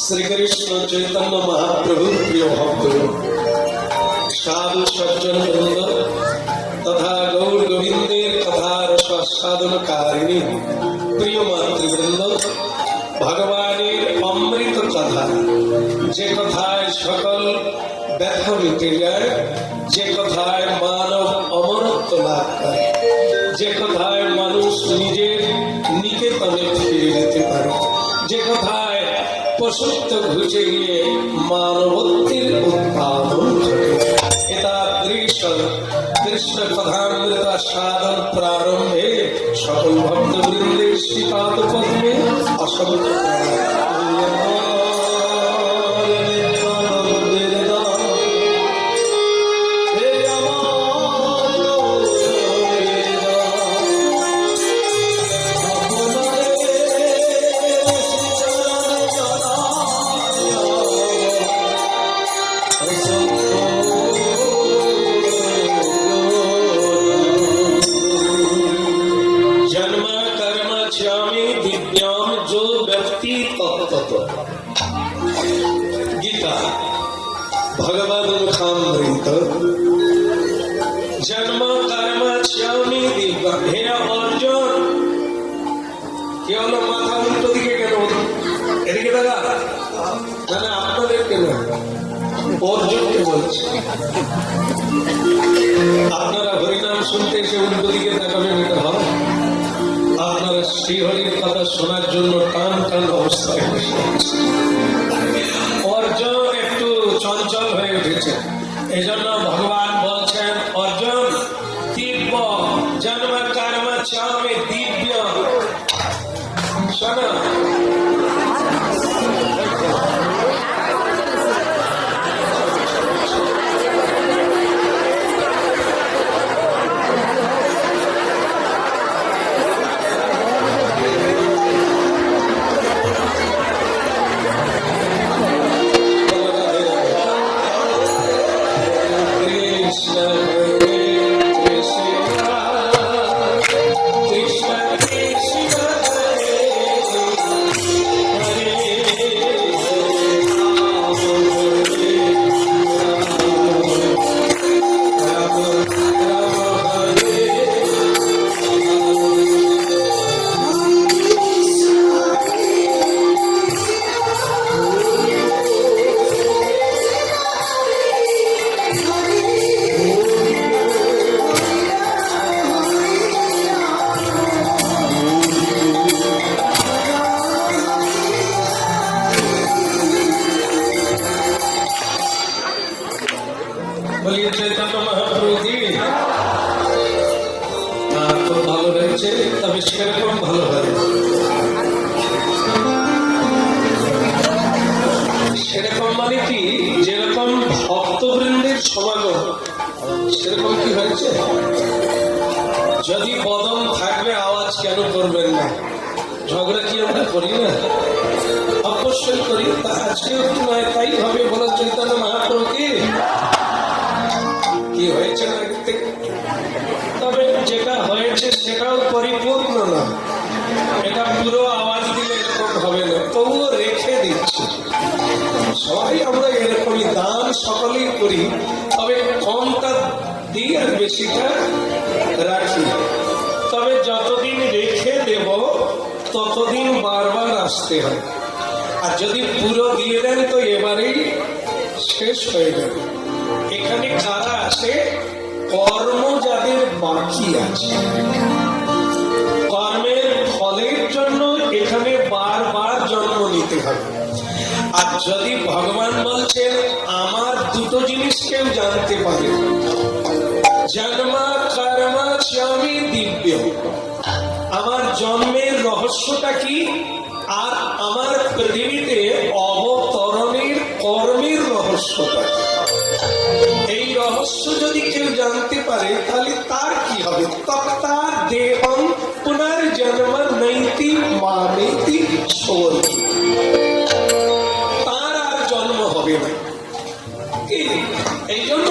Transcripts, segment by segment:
শ্রীকৃষ্ণ চৈতন্য মহাপ্রভু প্রিয় ভক্ত সাধু সজ্জন বৃন্দ তথা গৌর গোবিন্দের কথার সাধনকারিণী প্রিয় মাতৃবৃন্দ, ভগবানের অমৃত কথা, যে কথায় সকল ব্যথা মিটে যায়, যে কথায় মানব অমরত্ব লাভ করে, যে কথায় মানুষ নিজের নিকেতনে ফিরে যেতে পারে, যে কথায় পশুত্ব ঘুচে গিয়ে মানবত্বের উৎপাদন ঘটে, এটা দৃশ্য কৃষ্ণ কথামৃত সাধন প্রারম্ভে সকল ভক্তবৃন্দের শ্রীপাদ পদ্মে অসংখ্য गीता भगवद मुखामृत जन्म कर्म श्यामी दिव्य। हे अर्जुन, केवल माथा उल्টো দিকে কেন? এদিকে দেখা মানে আপনাদের কেন? অর্জুনকে বলছে, আপনারা হরিনাম শুনতে এসে উল্টো দিকে তাকাবেন, এটা হয়? আপনারা শ্রীহরির কথা শোনার জন্য টান টান অবস্থায় বসে আছেন। অর্জুন একটু চঞ্চল হয়ে উঠেছে, এজন্য ভগবান বলছেন, অর্জুন দিব্য জন্ম কর্ম চামে দিব্য। শোনো, চৈতন্য মহাপ্রভু কি খুব ভালো হয়েছে, তবে সেরকম ভালো হয়, সেরকম মানে কি যেরকম ভক্তবৃন্দের সমাগম সেরকম কি হয়েছে? যদি বদন থাকবে আওয়াজ কেন করবেন না? ঝগড়া কি আমরা করি না? অবশ্যই করি, তা আজকেও কি নয় তাই হবে বলো চৈতন্য মহাপ্রভু কি হয়েছে না? তবে যেটা হয়েছে সেটাও পরিপূর্ণ না, এটা পুরো আওয়াজ দিলে এরকম হবে না, তবুও রেখে দিচ্ছে। সবাই আমরা এরকমই দান সকলেই করি, তবে কমটা দিই আর বেশিটা রাখি। তবে যতদিন রেখে দেব ততদিন বারবার আসতে হয়, আর যদি পুরো দিয়ে দেন তো এবারেই শেষ হয়ে যাবে। এখানে কারা আছে? কর্ম যাদের বাকি আছে, কর্মের ফলের জন্য এখানে বারবার জন্ম নিতে হবে। আর যদি ভগবান বলছেন আমার দুটো জিনিস কেউ জানতে পারে, জন্ম কর্ম স্বামী দিব্য, আমার জন্মের রহস্যটা কি আর আমার পৃথিবীতে অবতরণের কর্মের রহস্যটা কি, এই রহস্য যদি কেউ জানতে পারে তাহলে তার কি হবে? তার দেহম পুনর্জন্ম নৈতি মানেতি স্বর্গে, তার আর জন্ম হবে না। এই জন্য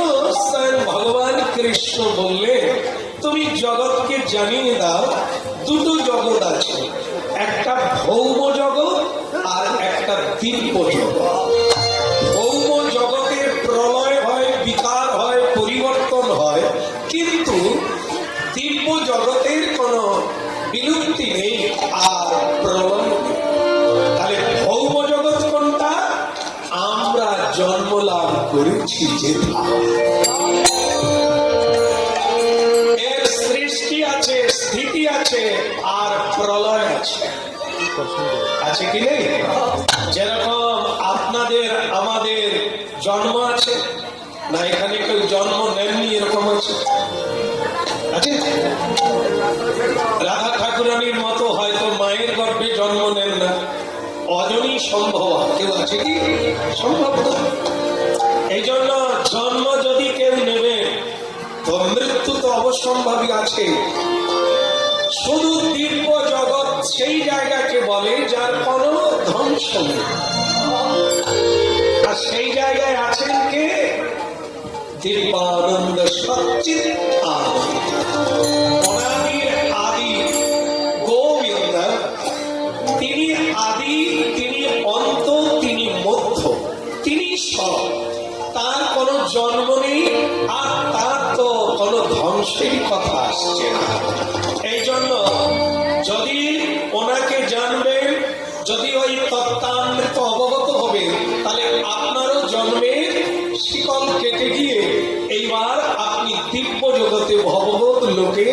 স্বয়ং ভগবান কৃষ্ণ বললেন, তুমি জগৎকে জানিয়ে দাও দুটো জগৎ আছে, একটা ভৌম জগৎ আর একটা দিব্য জগৎ। আর প্রলয় নেই। তাহলে ভৌম জগৎ কোনটা? আমরা জন্ম লাভ করেছি যেটা, এর সৃষ্টি আছে, স্থিতি আছে, আর প্রলয় আছে। আছে কি নেই? যেরকম আপনাদের আমাদের জন্ম আছে না, এখানে কেউ জন্ম নেননি এরকম আছে? আছে? রাধা ঠাকুরানীর মতো হয়তো মায়ের গর্ভে জন্ম নেন না, অজনী সম্ভব। কেউ আছে কি? সম্ভব না। এই জন্য জন্ম যদি কেউ নেবে তো মৃত্যু তো অবশ্যম্ভাবী আছে। শুধু দিব্য জগৎ সেই জায়গাকে বলে যার কোনো ধ্বংস নেই, আর সেই জায়গায় আছেন কে? দিব্যানন্দ সচ্চিৎ আনন্দ, অনাদির আদি গোবিন্দ। তিনি আদি, তিনি অন্ত, তিনি মধ্য, তিনি সব। তার কোনো জন্ম নেই, আর তার তো কোনো ধ্বংসের কথা আসছে না। এই জন্য যদি ওনাকে জানবেন, যদি ওই তত্ত্বামৃত অবগত হবে, তাহলে আপনারও জন্মের শিকল কেটে গিয়ে এইবার আপনি দিব্য জগতে ভগবত লোকে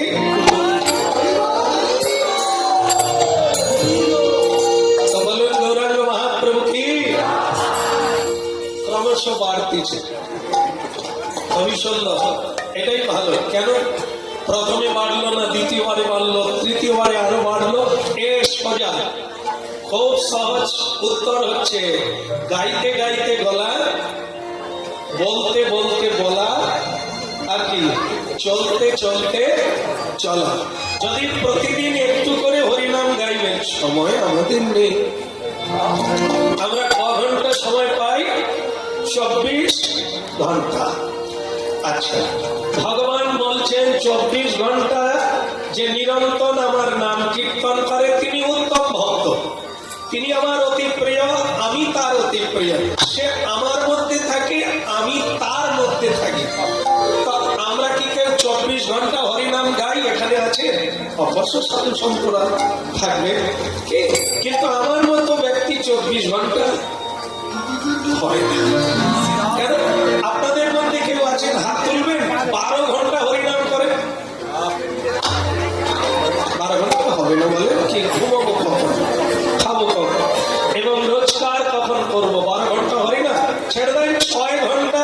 বলুন গৌরাঙ্গ মহাপ্রভু কি। ক্রমশ বাড়তিছে, খুবই সুন্দর, এটাই ভালো। কেন প্রথমে বাড়লো না, দ্বিতীয়বারে বাড়লো, তৃতীয়বারে আরো বাড়লো? এ সোজা, খুব সহজ উত্তর হচ্ছে গাইতে গাইতে গলা, বলতে বলতে বলা, আর কি চলতে চলতে চলা। যদি প্রতিদিন একটু করে হরিনাম গাইবেন, সময় আমাদের নেই। আমরা ক ঘন্টা সময় পাই? 24 ঘন্টা। আচ্ছা, ভগবান বলছেন 24 ঘন্টা যে নিরন্তর আমার নাম কীর্তন করে তিনি উত্তম ভক্ত, তিনি আমার অতি প্রিয়, আমি তার অতি প্রিয়। সে আমার মধ্যে থাকে, আমি তার মধ্যে থাকি। আমরা কি কেউ 24 ঘন্টা হরিনাম গাই? এখানে আছে অবশ্য সাধু সন্তরা থাকবে, কিন্তু আমার মতো ব্যক্তি 24 ঘন্টা হয় না। কেন? আপনাদের মধ্যে কেউ আছেন, হাত তুলবেন, 12 ঘন্টা হরিনাম করেন? 12 ঘন্টা হবে না বলে কি? ঘুমাবো কখন, খাবো কখন, এবং রোজগার কখন করবো? 12 ঘন্টা হরিনাম ছেড়ে দেন 6 ঘন্টা।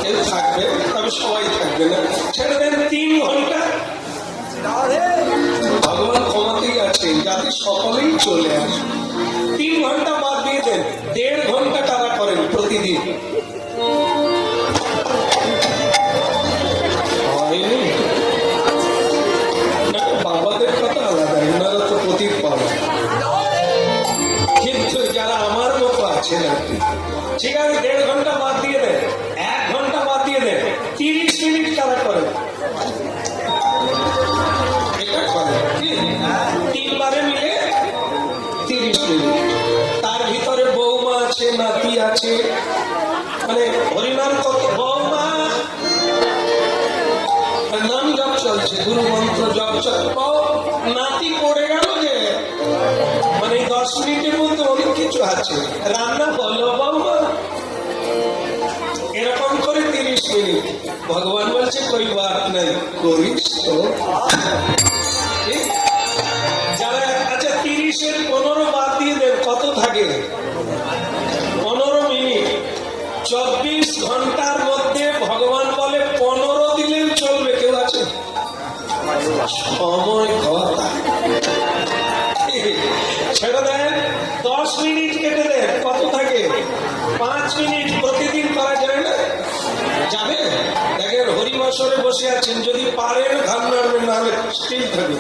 কেউ থাকবে, তবে সবাই থাকবে না। ছেড়ে দেন 3 ঘন্টা। ভগবান ক্ষমাতেই আছেন যাতে সকলেই চলে আসে। 3 ঘন্টা বাদ দিয়ে দেন, 1.5 ঘন্টা তারা করেন প্রতিদিন। বাবাদের কথা আলাদা, এনারা তো প্রতীক পাবে, কিন্তু যারা আমার মতো আছেন আর কি, ঠিক আছে 1.5 ঘন্টা বাদ দিয়ে দেন, 1 ঘন্টা বাদ দিয়ে দেন, 30 মিনিট তারা করেন। এটা করেন কি 3 বারে মিলে 30 মিনিট। তার ভিতরে বৌমা আছে, নাতি আছে, মানে হরিনাম কত বৌমা নাম জপ চলছে, গুরু মন্ত্র জপ চলছে, নাতি পড়ে গেল যে, মানে 10 মিনিটের মধ্যে অনেক কিছু আছে, রান্না হলো বৌমা, এরকম করে 30 মিনিট। ভগবান বলছে কই বাত নাই, করিস তো। যারা আচ্ছা 30-এর 15 বাদ দিয়ে দেন, কত থাকে? 15 মিনিট। 24 ঘন্টার মধ্যে ভগবান বলে 15 দিলেও চলবে। কেউ আছে? সময় কথা ছেড়ে দেন, 10 মিনিট কেটে দেন, কত থাকে? 5 মিনিট। প্রতিদিন করা যায় না? যাবে? দেখেন হরিবাসরে বসে আছেন, যদি পারেন ঘাম নাড়বেন, নাহলে স্টিল থাকবে,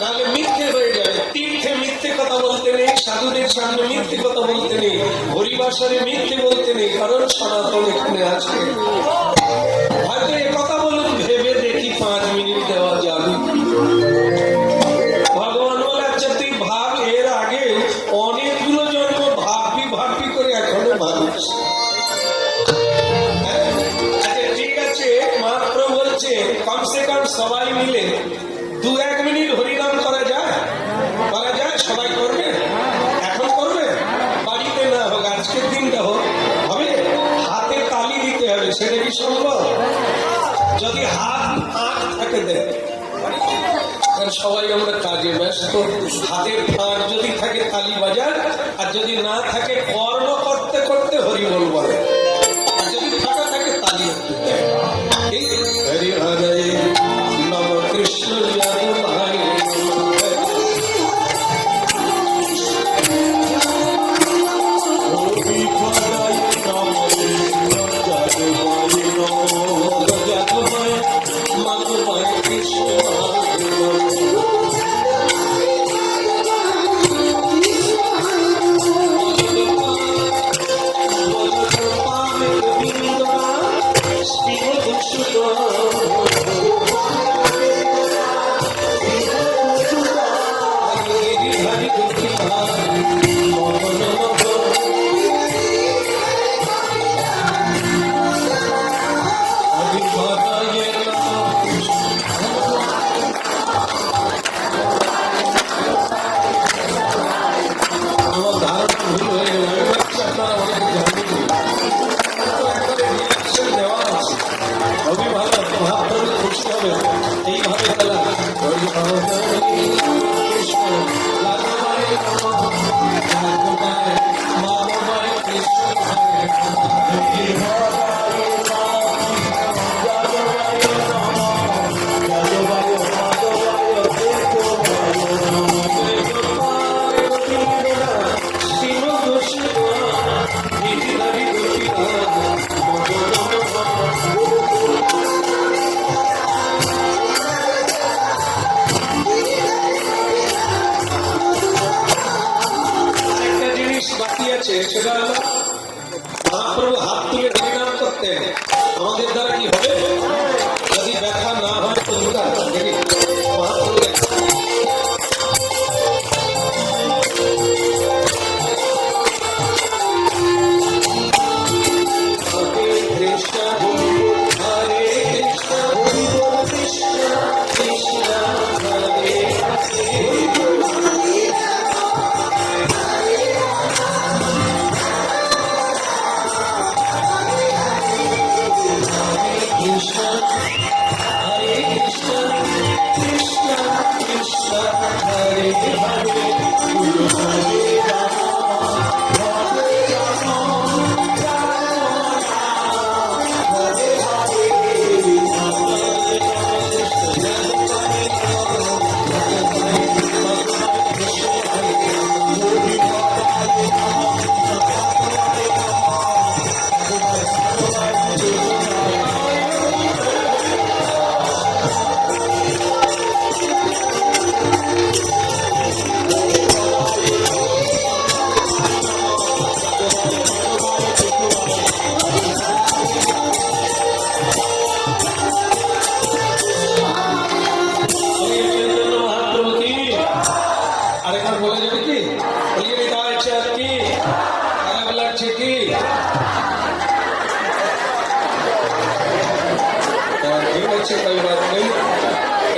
নাহলে মিথ্যে হয়ে যাবে। তীর্থে মিথ্যে কথা বলতে নেই, সাধুদের সামনে মিথ্যে কথা বলতে নেই, হরিবাসরে মিথ্যে বলতে নেই, কারণ সনাতন এখানে আছে। হয়তো এ কথা বলুন, ভেবে দেখি 5 মিনিট দেওয়া যাবে। ভগবান বলে আচ্ছা তুই ভাব, এর আগে অনেকগুলো জন্ম ভাববি ভাববি করে এখনো ভাবিস। আচ্ছা ঠিক আছে, মাত্র বলছে কমসে কম 100 সবাই মিলে 2-1 মিনিট হরিনাম করা যায়? করা যায়? সবাই করবে? এখন করবে? বাড়িতে না হোক, আজকের দিনটা হোক, হবে? হাতে তালি দিতে হবে, সেটা কি সম্ভব? যদি হাত ফাঁক থাকে দেয়, কারণ সবাই আমরা কাজে ব্যস্ত, হাতের ফাঁক যদি থাকে তালি বাজার, আর যদি না থাকে কর্ম করতে করতে হরিবল বলে, আর যদি ফাঁকা থাকে তালি একটু দেয়। হরি হরে নম কৃষ্ণ যাদব হরে সেটা হলো মহাপ্রভু হাত তুলে হরিনাম করতেন। আমাদের দ্বারা কি হবে? যদি ব্যথা না হয় তো দেখি মহাপ্রভু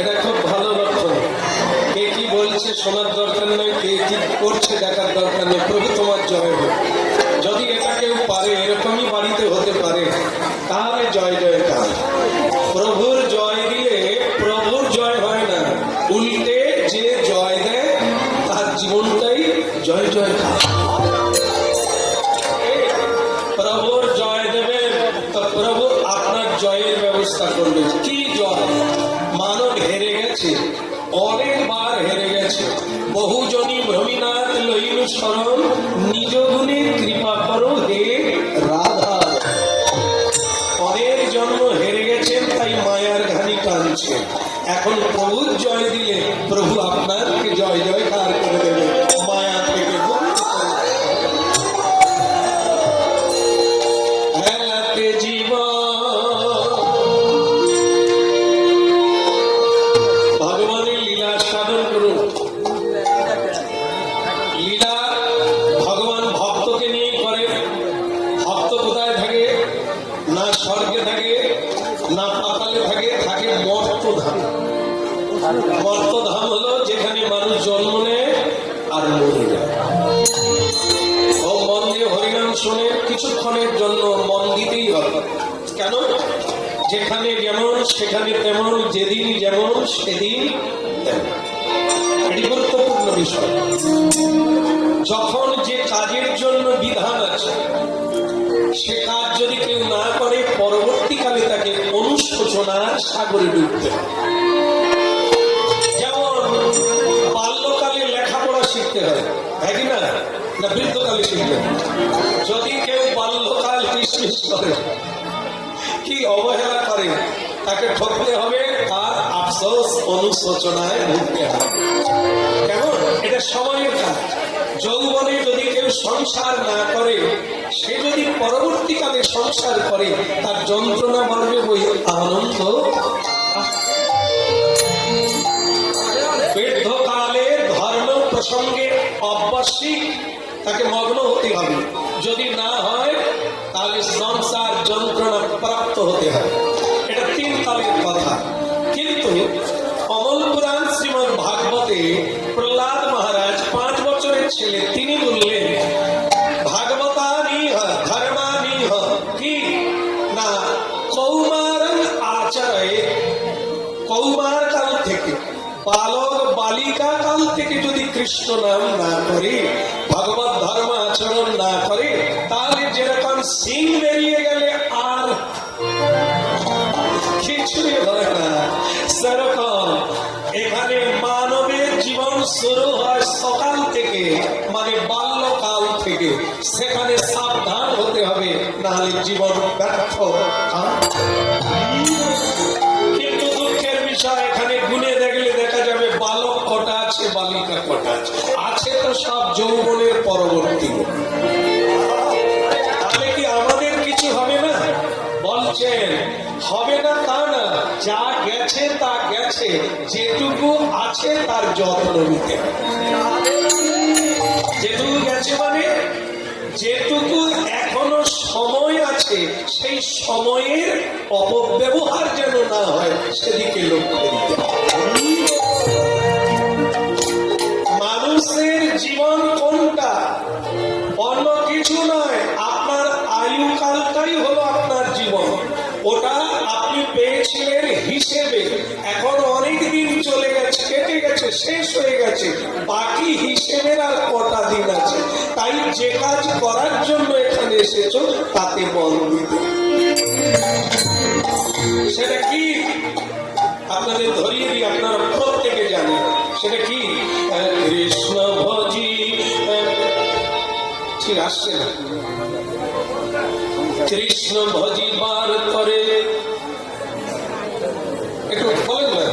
এটা খুব ভালো লক্ষণ। কে কি বলছে শোনার দরকার নেই, কে কি করছে দেখার দরকার নেই। প্রভু তোমার জয় হোক। যদি এটা কেউ পারে, এরকমই বাড়িতে হতে পারে, তাহলে জয় জয় কার। প্রভুর জয় দিলে প্রভুর জয় হয় না, উল্টে যে জয় দেয় তার জীবনটাই জয় জয় কার। প্রভুর জয় দেবেন তো প্রভু আপনার জয়ের ব্যবস্থা করবেন। কি জয়? মানব হেরে গেছে, অনেকবার হেরে গেছে। বহুজনী ভ্রমিনাথ লইল শরণ, নিজ গুণে কৃপা করো হে রাধা। অনেক জন্ম হেরে গেছেন, তাই মায়ার ঘানি কাঁদছে। এখন প্রভুর জয় দিলে প্রভু আপনাকে জয় জয়কার করে দেবে, মায়া থেকে ভগবানের লীলা সাধন করুন। লীলা ভগবান ভক্তকে নিয়ে করে। ভক্ত কোথায় থাকে? না স্বর্গে থাকে, না পাতালে থাকে, থাকে মর্ত ধামে। মর্তধাম হলো যেখানে মানুষ জন্ম নেয় আর মরে যায়। ও মন দিয়ে হরিনাম শুনে কিছুক্ষণের জন্য মন দিতেই হবে। কেন? যেখানে যেমন সেখানে তেমন, যেদিন যেমন সেদিন তেমন। এটি গুরুত্বপূর্ণ বিষয়। যখন যে কাজের জন্য বিধান আছে সে কাজ যদি কেউ না করে পরবর্তীকালে তাকে অনুশোচনার সাগরে ডুবতে হয়। যেমন বাল্যকালে লেখাপড়া শিখতে হয়, তাই কি না? না বৃদ্ধকালে শিখতে হয়? যদি কেউ বাল্যকাল মিসমিস করে, কি অবহেলা করে, তাকে ঠকতে হবে আর আফসোস অনুশোচনায় ভুগতে হবে। কেমন? এটা সময়ের কাজ। যৌবনে যদি কেউ সংসার না করে, সে যদি পরবর্তীকালে সংসার করে, তার যন্ত্রণা বাড়বে, বই আনন্দ। বৃদ্ধকালে ধর্ম প্রসঙ্গে অবশ্যই তাকে মগ্ন হতে হবে। যদি না হয় তাহলে সংসার যন্ত্রণা প্রাপ্ত হতে হবে। এটা 3 কালের কথা। কিন্তু অমল পুরাণ শ্রীমদ ভাগবতে প্রহ্লাদ মহারাজ 5 বছরের ছেলে, তিনি বললেন ভাগবতানি ধর্মানি কি না কৌমারং আচরে, কৌমার কাল থেকে বালক বালিকা কাল থেকে যদি কৃষ্ণ নাম না করে, ভগবত ধর্ম আচরণ না করে, তাহলে যেরকম সিং বেরিয়ে গেলে আর কিছুই হয় না, সেরকম এখানে মানবের জীবন শুরু হয় সকাল থেকে, মানে বাল্যকাল থেকে। সেখানে সাবধান হতে হবে, নাহলে জীবন ব্যর্থ। কিন্তু দুঃখের বিষয়, এখানে গুণে দেখলে দেখা যাবে বালক কটা আছে, বালিকা কটা আছে। আছে তো সব যৌবনের পরবর্তী। তাহলে কি আমাদের কিছু হবে না? বলছেন হবে না তা না, যা গেছে তা গেছে, যেটুকু আছে তার যত্ন নিতে হবে। যেটুকু গেছে মানে যেটুকু এখনো সময় আছে, সেই সময়ের অপব্যবহার যেন না হয়, সেদিকে লক্ষ্য দিতে হবে। মানুষের জীবন কোনটা? অন্য কিছু নয়, আপনার আয়ুকালটাই হলো আপনার জীবন। ওটা আপনি পেয়েছিলেন হিসেবে, এখন অনেক দিন চলে গেছে, কেটে গেছে, শেষ হয়ে গেছে, বাকি হিসেবের আর কটা দিন আছে। তাই যে কাজ করার জন্য এখানে এসেছো তাতে মন দিতে। সেটা কি আপনাদের ধরিয়ে দিই, আপনারা প্রত্যেকে জানেন সেটা কি। কৃষ্ণ ভজি, ঠিক আসছে না, কৃষ্ণ ভজিবার করে একটু বলেন না।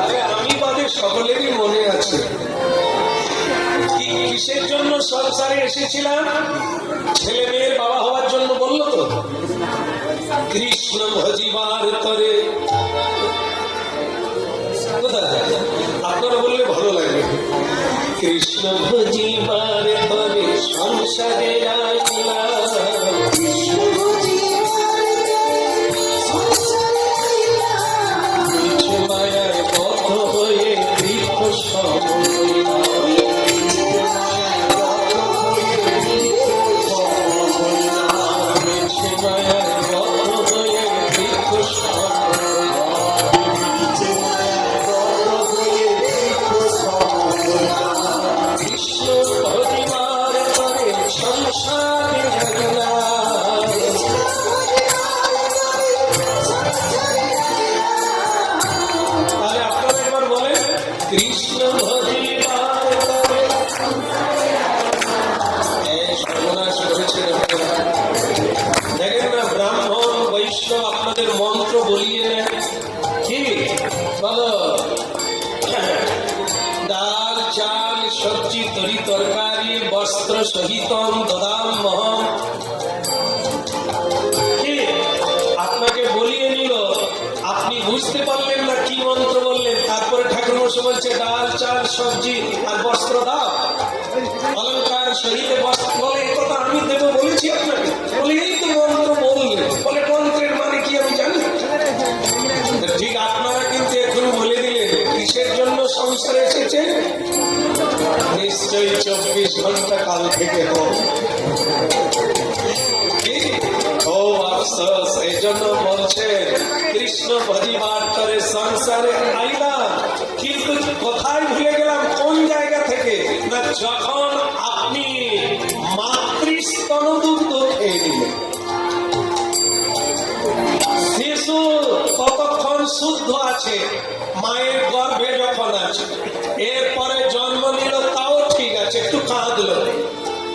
আরে আমি বাদে সকলেরই মনে আছে কিসের জন্য সংসারে এসেছিলাম। ছেলে মেয়ের বাবা হওয়ার জন্য বললো তো, কৃষ্ণ ভজিবার করে। আপনারা বললে ভালো লাগবে। কৃষ্ণ ভজিবার করে সংসারে মায়ার পথ হয়ে বৃক্ষ কৃষ্ণ ভজিবার করে। সর্বনাশ করেছে। দেখেন না, ব্রাহ্মণ বৈষ্ণব আপনাদের মন্ত্র বলিয়ে নেন। কি বলো? ডাল চাল সবজি তরি তরকারি বস্ত্র সহিতম দদামহম। কি আপনাকে বলিয়ে নিল, আপনি বুঝতে পারলেন না কি মন্ত্র বললেন। তারপরে ঠাকুর মশাই বলছে ডাল চাল সবজি আর বস্ত্র দাও, অলঙ্কার সহিত বস্ত্র। বলে এই কথা আমি দেবো বলেছি আপনাকে? বলে এই তো মন্ত্র বললেন। বলে মন্ত্রের এই জন্য বলছে কৃষ্ণ ভজিবার করে সংসারে আইলাম, কিন্তু কোথায় ভুলে গেলাম, কোন জায়গা থেকে না যখন আপনি মাতৃস্তন দুগ্ধ খেয়ে নিলেন। শিশু কতক্ষণ শুদ্ধ আছে মায়ের গর্ভে যখন আছে, এরপরে জন্ম নিল তাও ঠিক আছে, একটু কাঁদলো।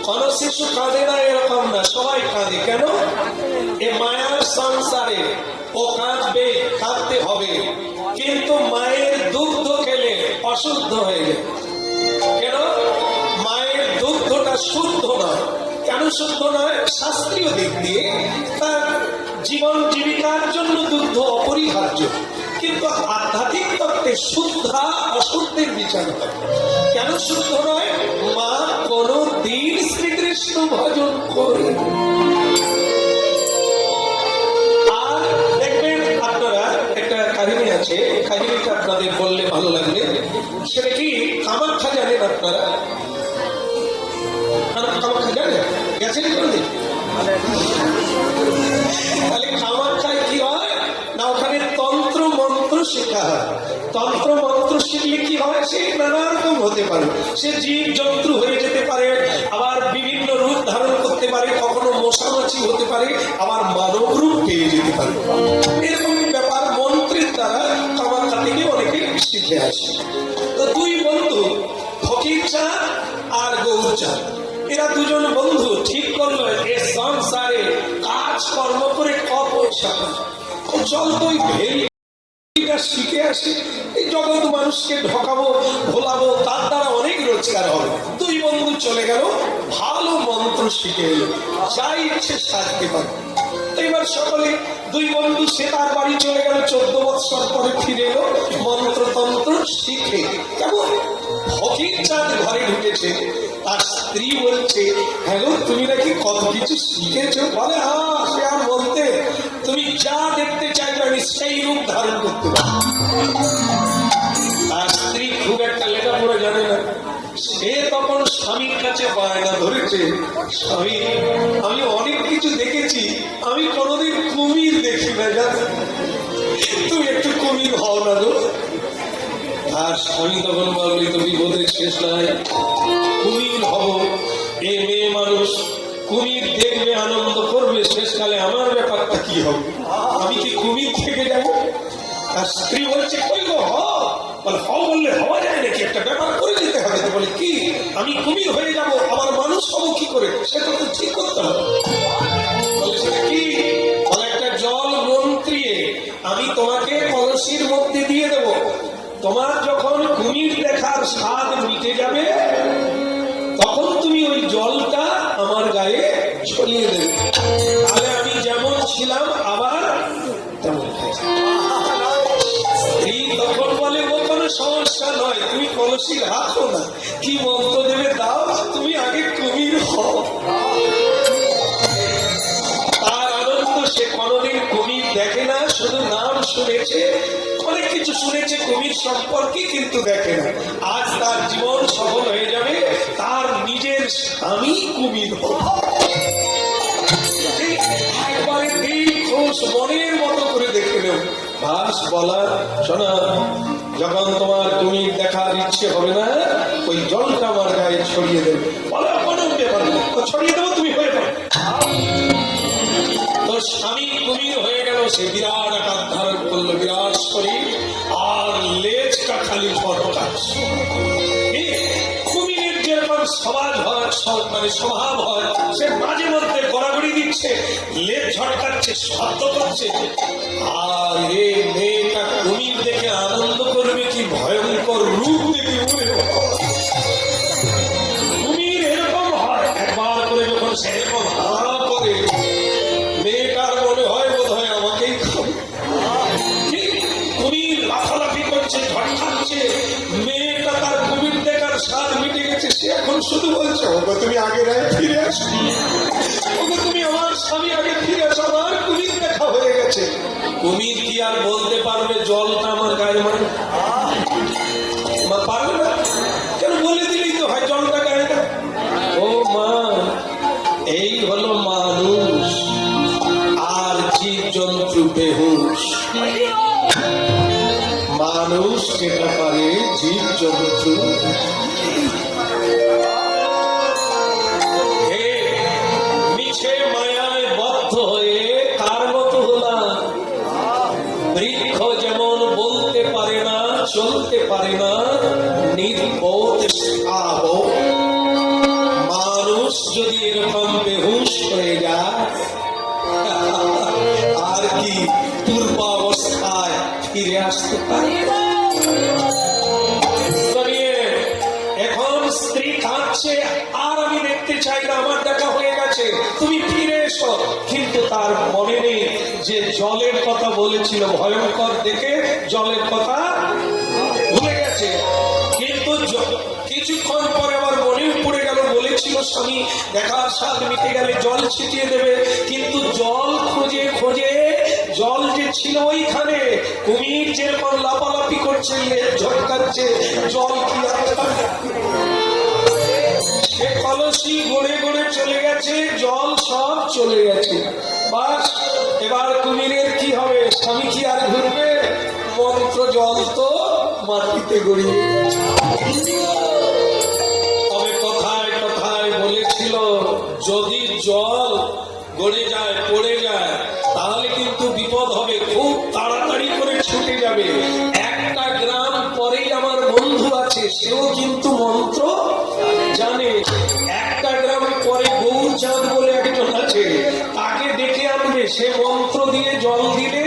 কোন শিশু কাঁদে না এরকম না, সবাই কাঁদে। কেন? এ মায়ার সংসারে ও কাঁদবে, কাঁদতে হবে, কিন্তু মায়ের দুগ্ধ খেলে অশুদ্ধ হয়ে যায়। কেন? মায়ের দুগ্ধটা শুদ্ধ নয়। কেন শুদ্ধ নয়? শাস্ত্রীয় দিক দিয়ে তার জীবন জীবিকার জন্য দুগ্ধ অপরিহার্য, কিন্তু আধ্যাত্মিক তত্ত্বে শুদ্ধা অশুদ্ধের বিচার হয়। কেন শুদ্ধ নয়? মা কোনো দিন শ্রীকৃষ্ণ ভজন করে। আর দেখবেন আপনারা, একটা কাহিনী আছে, কাহিনীটা আপনাদের বললে ভালো লাগবে। সেটা কি, কামাখ্যা জানেন আপনারা? কামাখ্যা জানেন? গেছেন কোনদিন? তাহলে কামাখ্যায় কি হয় না, ওখানে তন্ত্র মন্ত্র শেখা হয়। তন্ত্র মন্ত্র শিখলে কি হয়, সে নানা রকম হতে পারে। সে জীব জন্তু হয়ে যেতে পারে, আবার বিভিন্ন রূপ ধারণ করতে পারে, কখনো মশামাছি হতে পারে, আবার মানব রূপ পেয়ে যেতে পারে। এরকম ব্যাপার মন্ত্রের দ্বারা কামাখ্যা থেকে অনেকে শিখে আসে। তো দুই বন্ধু ফকির চাঁদ আর গৌর চাঁদ, এরা দুজন বন্ধু ঠিক করলো এ সংসারে কাজ কর্ম করে পয়সা চল তো ভেরিটা শিখে আসি, এই জগৎ মানুষকে ঢকাবো ভোলাবো, তার দ্বারা অনেক রোজগার হবে। দুই বন্ধু চলে গেল, ভালো মন্ত্র শিখে এলো, যা ইচ্ছে সাজতে পারে। এবার সকলে দুই বন্ধু সে তার বাড়ি চলে গেল, 14 বৎসর পরে ফিরে এলো মন্ত্রতন্ত্র শিখে। কেমন ফকির চাঁদ ঘরে ঢুকেছে, তার স্ত্রী বলছে, হ্যাঁ গো তুমি নাকি কত কিছু শিখেছো? বলে, হ্যাঁ সে আর বলতে, তুমি যা দেখতে চাইবে আমি সেই রূপ ধারণ করতে পারি। তার স্ত্রী খুব একটা লেখাপড়া জানে না, সে তখন স্বামীর কাছে বায়না ধরেছে, স্বামী আমি অনেক কিছু দেখেছি, আমি কোনোদিন কুমির দেখি না, জানো তুমি একটু কুমির হও না গো। আর স্বামী তখন বললি, তো বিপদের শেষ নাই, কুমির হব। এ মেয়ে মানুষ কুমির দেখবে, আনন্দ করবে, শেষকালে আমার ব্যাপারটা কি হবে? আমি কি কুমির থেকে যাবো? আর স্ত্রী বলছে, কই গো বলে, হও বললে হওয়া যায় নাকি, একটা ব্যাপার করে দিতে হবে। তো বলে, কি? আমি কুমির হয়ে যাব, আমার মানুষ হবো কি করে? সেটা তো ঠিক করতে হবে। বলে, সেটা কি? বলে, একটা জল মন্ত্রিয়ে আমি তোমাকে কলসির মধ্যে দিয়ে দেবো, তোমার যখন কুমির দেখার স্বাদ মিটে যাবে তখন তুমি ওই জলটা আমার গায়ে ছড়িয়ে দেবে, তাহলে আমি যেমন ছিলাম আবার তেমন। স্ত্রী তখন বলে, ও কোনো সমস্যা নয়, তুমি কলসি রাখো না, কি মন্ত্র দেবে দাও, তুমি আগে কুমির হও। তার আনন্দ, সে কোনোদিন কুমির দেখে না, শুধু নাম শুনেছে, অনেক কিছু শুনেছে কুমির সম্পর্কে, কিন্তু দেখে না। আজ তার জীবন সফল হয়ে যাবে, তার নিজের স্বামী কুমির হবে। একবারে দিল খুশ, মনের মতো করে দেখে নেব। ভাস বলা, শোনা, যখন তোমার কুমির দেখার ইচ্ছে হবে না, ওই জলটা আমার গায়ে ছড়িয়ে দেবে। বলা কোনো ব্যাপার না, ছড়িয়ে দেবো, তুমি হয়ে যাবে। তো স্বামী কুমির হয়ে গেল, সে বিরাট আকার ধারণ করলো, বিরাট শরীর, আর লেজটা খালি ফটকাশ। কুমিরের যেরকম স্বভাব হয়, মানে স্বভাব হয়, সে মাঝে মধ্যে গড়াগড়ি দিচ্ছে, লেজ ঝটকাচ্ছে, শব্দ করছে। আর এ মেয়েটা কুমির দেখে আনন্দ করবে, কি ভয়ঙ্কর রূপ দেখে উড়ে। কুমির এরকম হয়, একবার করে যখন সেরকম হাঁ করে, মেয়েটার মনে হয় বোধ হয় আমাকেই খাবে। কুমির লাফালাফি করছে, ঝটকাচ্ছে, মেয়েটা তার কুমির দেখার স্বাদ মিটে গেছে, সে এখন শুধু বলছে, ওগো তুমি আগে ফিরে আসো, ওগো তুমি আমার স্বামী আগে ফিরে আসো, আমার কুমির দেখা হয়ে গেছে। কুমির কি আর বলতে পারবে জলটা আমার গায়ে মানে? পারবে না, কেন? বলে দিলেই তো হয় জলটা গায়ে না। ও মা, এই হলো মানুষ। আর বেহুশ। মানুষ যেটা পারে জীব জন্তু হে মিছে মায়ায় বদ্ধ হয়ে কার মতো হলা। বৃক্ষ যেমন বলতে পারে না, চলতে পারে না, নির্বোধ সাব। মানুষ যদি এরকম বেহুশ হয়ে যায় আর কি পূর্বাবস্থায় ফিরে আসতে পারে? এখন স্ত্রী কাঁদছে, আর আমি দেখতে চাই না, আমার দেখা হয়ে গেছে, তুমি ফিরে এসো। কিন্তু তার মনে নেই যে জলের কথা বলেছিল, ভয়ঙ্কর দেখে জলের কথা ভুলে গেছে। কিন্তু কিছুক্ষণ পরে আবার মনেও পড়ে গেল, বলেছিল স্বামী দেখার স্বাদ মিটে গেলে জল ছিটিয়ে দেবে। কিন্তু জল খোঁজে খোঁজে জল যে ছিল ওইখানে, কুমির যেরকম লাফালাফি করছে, ঝটকাচ্ছে, জল কি সে কলসি গড়ে গড়ে চলে গেছে, জল সব চলে গেছে। বাস এবার কুমিরের কি হবে? স্বামী কি আর ঘুরবে? মন্ত্র জল তো মাটিতে গড়িয়ে গেছে। তবে কথায় কথায় বলেছিল যদি জল গড়ে যায়, পড়ে যায়, তাহলে কিন্তু বিপদ হবে, খুব তাড়াতাড়ি করে ছুটে যাবে। একটা গ্রাম পরেই আমার বন্ধু আছে, সেও কিন্তু মন্ত্র জানে। একটা গ্রাম পরে গৌরচাঁদ বলে একজন আছে, তাকে ডেকে আনবে, সে মন্ত্র দিয়ে জল দিলে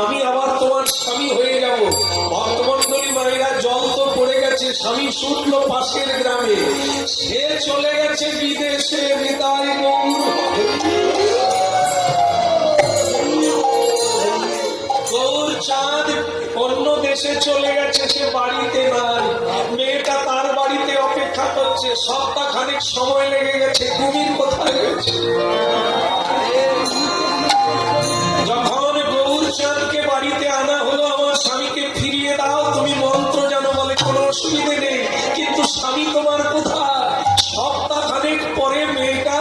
আমি আবার তোমার স্বামী হয়ে যাব। ভক্তমন্ডলী মায়েরা, জল তো পড়ে গেছে, স্বামী শুনলো পাশের গ্রামে, সে চলে গেছে বিদেশে। নিতাই গৌর গৌরচাঁদ অন্য দেশে চলে গেছে, সে বাড়িতে নাই। মেয়েটা তার বাড়িতে অপেক্ষা করছে, সপ্তাহ খানিক সময় লেগে গেছে, কুমির কোথায় গেছে? যখন গৌরচাঁদকে বাড়িতে আনা হলো, আমার স্বামীকে ফিরিয়ে দাও, তুমি মন্ত্র জানো বলে, কোনো অসুবিধে নেই, কিন্তু স্বামী তোমার কোথায়? সপ্তাহ খানিক পরে মেয়েটা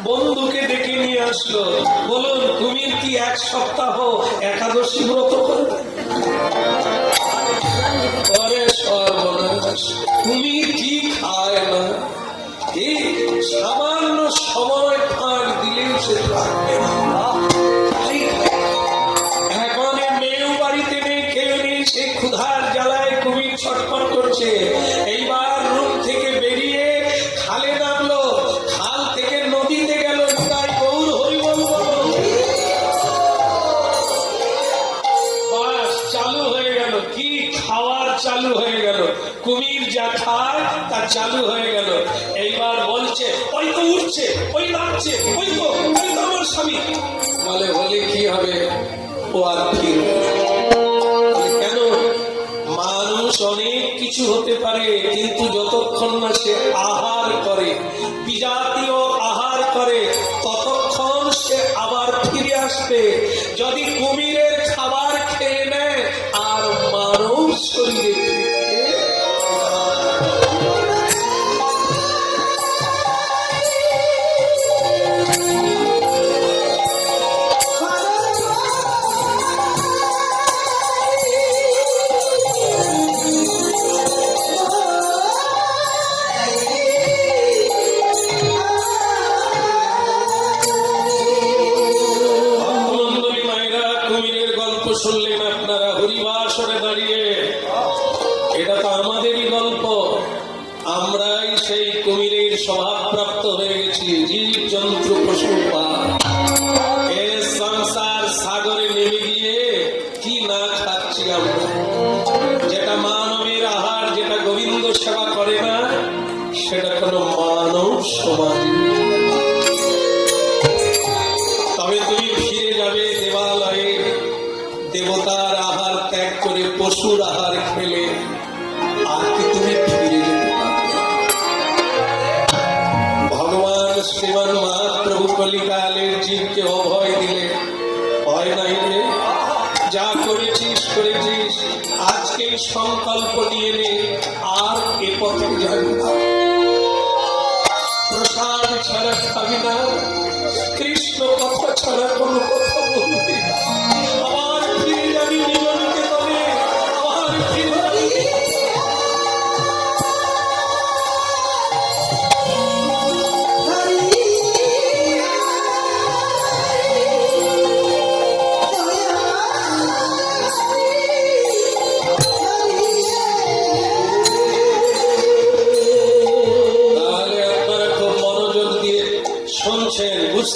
বন্ধুকে ডেকে নিয়ে আসলো। বলুন কুমির কি এক সপ্তাহ একাদশী ব্রত করবে? সর্বনাশ, কুমির কি খায় না? এই সামান্য সময় ফাঁক দিলেও সে থাকবে না। এখন মেয়েও বাড়িতে নেই, কেউ নেই, সে ক্ষুধার জ্বালায় কুমির ছটফট করছে। এইবার রুম থেকে বেরিয়ে খালে নামলো, খাল থেকে নদীতে গেল। তাই গৌর হরিবল বাস চালু হয়ে গেল, কি খাওয়ার চালু হয়ে গেল, কুমির যা খায় তা চালু হয়ে গেল। এইবার বলছে ওই তো উঠছে, ওই নামছে, ওই তো আমার স্বামী। বলে বলে কি হবে, ও আর ফিরবে কেন? মানুষ অনেক কিছু হতে পারে, কিন্তু যতক্ষণ না সে আহার করে, বিজাতীয় আহার করে, ততক্ষণ সে আবার ফিরে আসবে। যদি কুমিরের খাবার খেয়ে নেয় আর মানব শরীরে শুনলেন আপনারা হরিবাসরে দাঁড়িয়ে। এটা তো আমাদেরই গল্প, আমরাই সেই কুমিরের স্বভাবপ্রাপ্ত হয়ে গেছি, জীব জন্তু পশু এ সংসার সাগরে নেমে গিয়ে কি না খাচ্ছি আমরা। যেটা মানবের আহার, যেটা গোবিন্দ সেবা করে না, সেটা কোনো মানব সমাজ। তবে তুমি ফিরে যাবে দেবালয়ে, দেবতার আহার ত্যাগ করে পশুর আহার খেলে, আর কি তুমি ফিরে যেতে পারবে? ভগবান শ্রীমান মহাপ্রভু কলিকালের জীবকে অভয় দিলে, ভয় নাই রে, যা করেছিস করেছিস, আজকে সংকল্প নিয়ে নে, আর এ পথে যাবি না, প্রসাদ ছাড়া খাবি না, কৃষ্ণ কথা ছাড়া কোনো কথা বলবি না।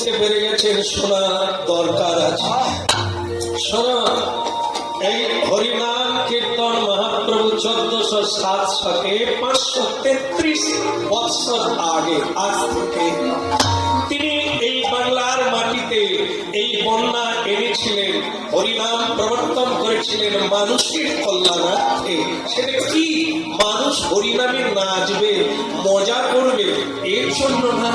বুঝতে পেরে গেছেন শোনা দরকার আছে। শোনো, এই হরিনাম কীর্তন মহাপ্রভু 1407 শকে 533 বৎসর আগে, আজ থেকে তিনি এই বাংলার মাটিতে এই বন্যা এনেছিলেন, হরিনাম প্রবর্তন করেছিলেন মানুষের কল্যাণার্থে। সেটা কি? মানুষ হরিনামে নাচবে, মজা করবে, এর জন্য না।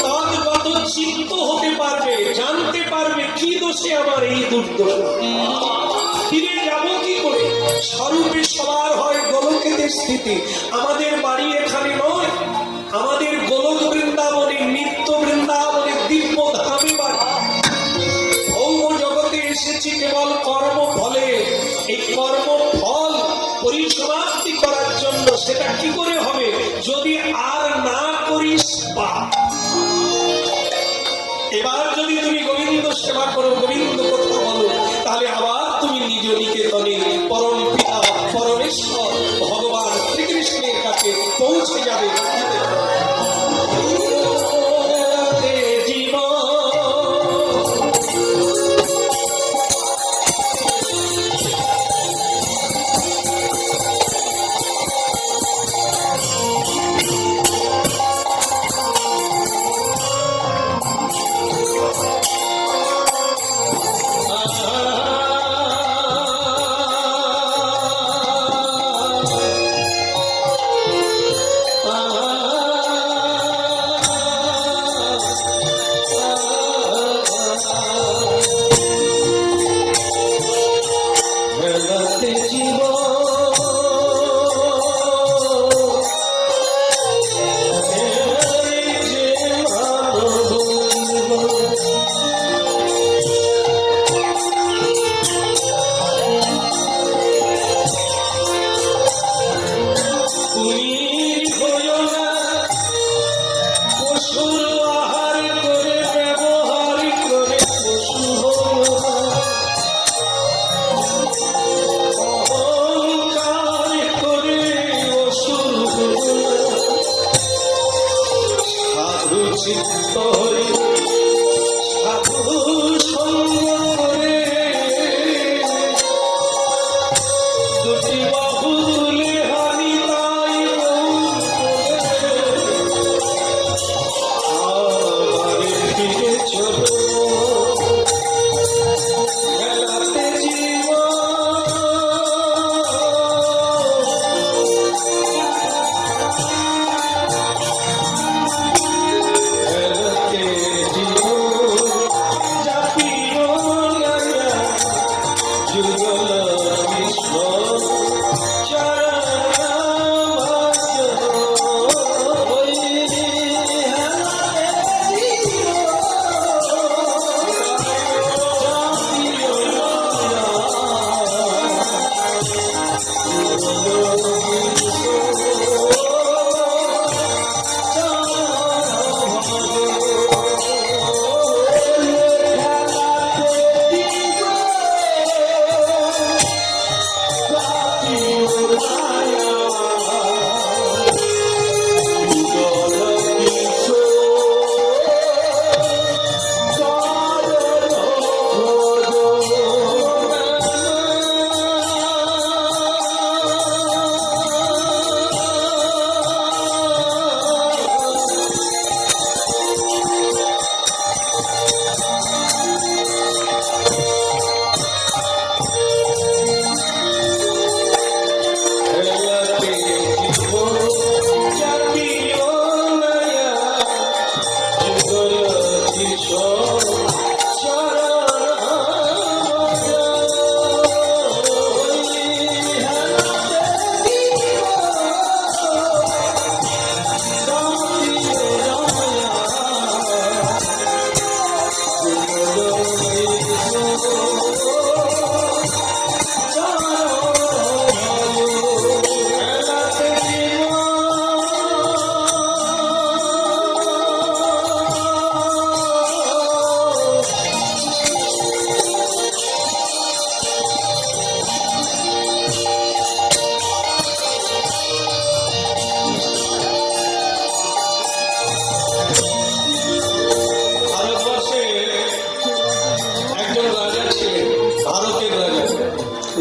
তদ্গত চিত্ত হতে পারবে, জানতে পারবে কি দোষে আমার এই দুর্দশা, ফিরে যাব কি করে। স্বরূপে সবার হয় গোলকের স্থিতি। আমাদের বাড়ি এখানে নয়, আমাদের গোলক বৃন্দাবনে, নিত্য বৃন্দাবনে, দিব্য ধামে বাড়ি। ভৌম জগতে এসেছি কেবল কর্ম ফলে, এই কর্ম ফল পরিসমাপ্তি করার জন্য। সেটা কি করে হবে? যদি আর না করিস পাপ। এবার যদি তুমি গোবিন্দ সেবা করো, গোবিন্দ কথা বলো, তাহলে আবার তুমি নিজ নিকেতনে পরম পিতা পরমেশ্বর ভগবান শ্রীকৃষ্ণের কাছে পৌঁছে যাবে। Ah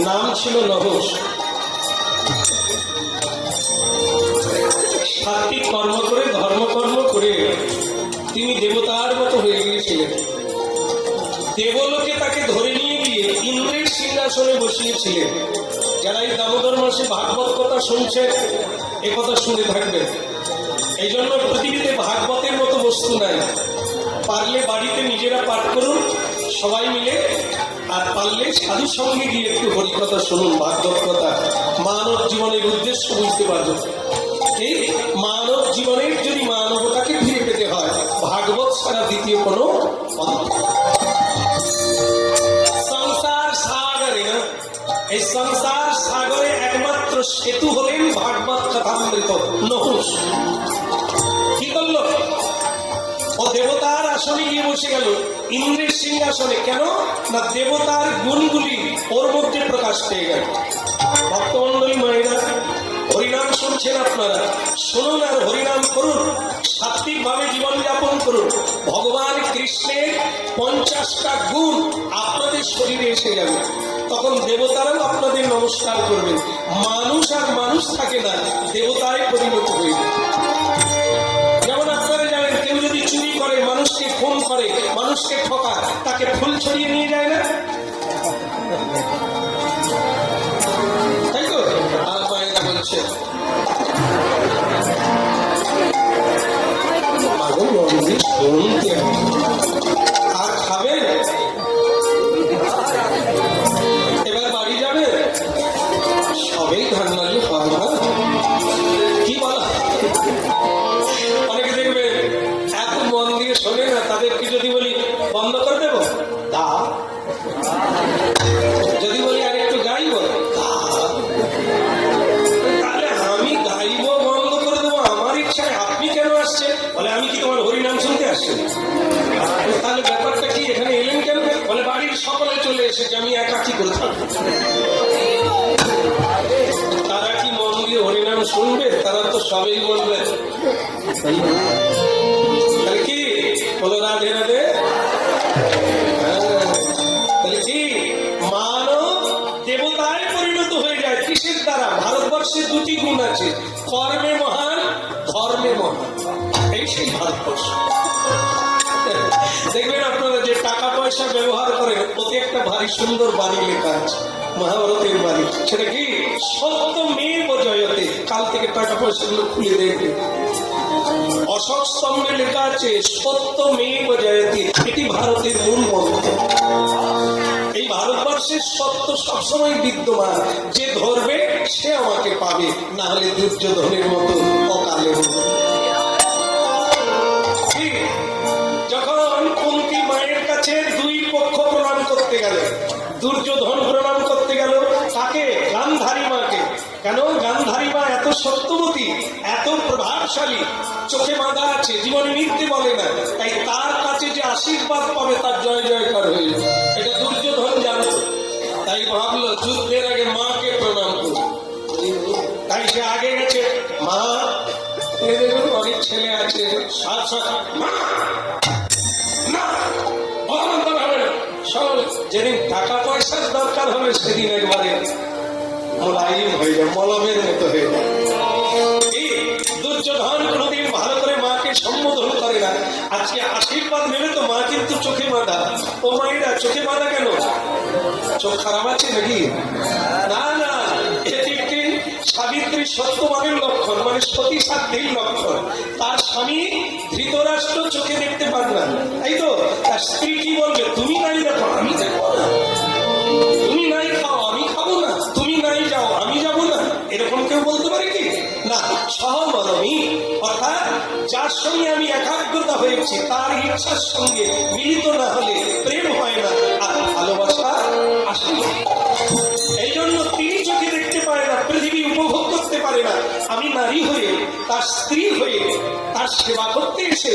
নাম ছিল নহস। সাত্বিক কর্ম করে ধর্মকর্ম করে তিনি দেবতার মতো হয়ে গিয়েছিলেন। দেবলোকে তাকে ধরে নিয়ে গিয়ে ইন্দ্রের সিংহাসনে বসিয়েছিলেন। যারা এই দামোদর মাসে ভাগবত কথা শুনছেন এ কথা শুনে থাকবেন। এই জন্য পৃথিবীতে ভাগবতের মতো বস্তু নাই। পারলে বাড়িতে নিজেরা পাঠ করুন সবাই মিলে, আর পারলে সাধুর সঙ্গে গিয়ে একটু হরিকথা শুনুন, ভাগবত কথা। মানব জীবনের উদ্দেশ্য বুঝতে পারবেন। এই মানব জীবনের যদি মানবতাকে ফিরে পেতে হয় ভাগবত ছাড়া দ্বিতীয় কোনো সংসার সাগরে না, এই সংসার সাগরে একমাত্র সেতু হলেন ভাগবত কথামৃত নহস। কি করলো? ও দেবতার আসনে গিয়ে বসে গেল, ইন্দ্রের সিংহাসনে। কেন না দেবতার গুণগুলি ওর মধ্যে প্রকাশ পেয়ে গেল। ভক্তমন্ডলী মায়েরা, হরিনাম শুনছেন আপনারা, শুনুন আর হরিনাম করুন, সাত্বিক ভাবে জীবনযাপন করুন। ভগবান কৃষ্ণের 50টা গুণ আপনাদের শরীরে এসে যাবে, তখন দেবতারাও আপনাদের নমস্কার করবেন। মানুষ আর মানুষ থাকে না, দেবতায় পরিণত হয়ে যাবে। যেমন আপনারা জানেন, কেউ যদি চুরি করে, মানুষকে খুন করে, মানুষকে ঠকায়, তাকে ফুল ছড়িয়ে নিয়ে যায় না, তাই তো? আর মায়েরা বলছে আর খাবেন, এবার বাড়ি যাবে, সবেই ধান্নালি হয় না, কি বলা? অনেকে দেখবেন এত মন দিয়ে শোনে না, তাদেরকে যদি বলি বন্ধ করে দেবো, তা যদি বলি আর একটু গাইব, তাহলে আমি গাইব বন্ধ করে দেবো আমার ইচ্ছায়, আপনি কেন আসছেন? বলে আমি কি তোমার হরিনাম শুনতে আসছি? তাহলে ব্যাপারটা কি, এখানে এলেন কেন? বলে বাড়ির সকলে চলে এসেছে, আমি একা কি করে থাকবো? তারা কি মন দিয়ে হরিনাম শুনবে? তারা তো সবেই বলবে তাহলে কি বলো, রাধে রাধে। তাহলে কি মানব দেবতায় পরিণত হয়ে যায় কিসের দ্বারা? ভারতবর্ষে দুটি গুণ আছে, কর্মে মহান, ধর্মে মহান। এই সেই ভারতবর্ষ। দেখবেন আপনারা যে টাকা পয়সা ব্যবহার করেন, ওতে একটা ভারী সুন্দর বাণী লেখা আছে, মহাভারতের বাণী। সেটা কি? সত্যমেব জয়তে। কাল থেকে টাকা পয়সা গুলো খুলে দেখবে, অশোক স্তম্ভে লেখা আছে সত্যমেব জয়তে। এটি ভারতের মূল মন্ত্র। এই ভারতবর্ষের সত্য সবসময় বিদ্যমান, যে ধরবে সে আমাকে পাবে, না হলে দুর্যোধনের মতো অকালে। যখন কুন্তী মায়ের কাছে দুই পক্ষ প্রণাম করতে গেল, দুর্যোধন প্রণাম করতে গেল তাকে, গান্ধারী মাকে। কেন? গান্ধারী মা এত সত্যবতী, এত প্রভাবশালী, চোখে বাঁধা আছে, জীবনে মিথ্যে বলে না, তাই তার কাছে যে আশীর্বাদ পাবে তার জয় জয়কার হয়ে যাবে। এটা দুর্যোধন জানত, তাই ভাবলো যুদ্ধের আগে মাকে প্রণাম করবে। তাই সে আগে গেছে, মা দেখুন অনেক ছেলে আছে, সাত সাত মা না, যেদিন টাকা পয়সার দরকার হবে সেদিন একবারে মোলায়েম হয়ে যায়, মলমের মতো হয়ে যায়। দুর্যোধন কোনদিন ভালো করে মাকে সম্বোধন করে না। আজকে আশীর্বাদ নেবে তো মা কিন্তু চোখে বাঁধা। ও মায়েরা চোখে বাঁধা কেন? চোখ খারাপ আছে নাকি? না না, এটি একটি সাবিত্রী সত্যবানের লক্ষণ, মানে সতী সাধ্যের লক্ষণ। তার স্বামী ধৃতরাষ্ট্র চোখে দেখতে পান না, তাই তো? তার স্ত্রী কি বলবে? তুমি নাই দেখো আমি দেখবো না, তুমি নাই খাও আমি খাবো না, তুমি নাই যাও আমি যাবো না, এরকম কেউ বলতে পারে কি? না, সহমরমী, অর্থাৎ যার সঙ্গে আমি একাগ্রতা হয়েছি তার ইচ্ছার সঙ্গে মিলিত না হলে প্রেম হয় না, আর ভালোবাসা আসে না। এই জন্য তিনি চোখে দেখতে পারে না, পৃথিবী উপভোগ করতে পারে না। আমি নারী হয়ে, তার স্ত্রী হয়ে, তার সেবা করতে এসে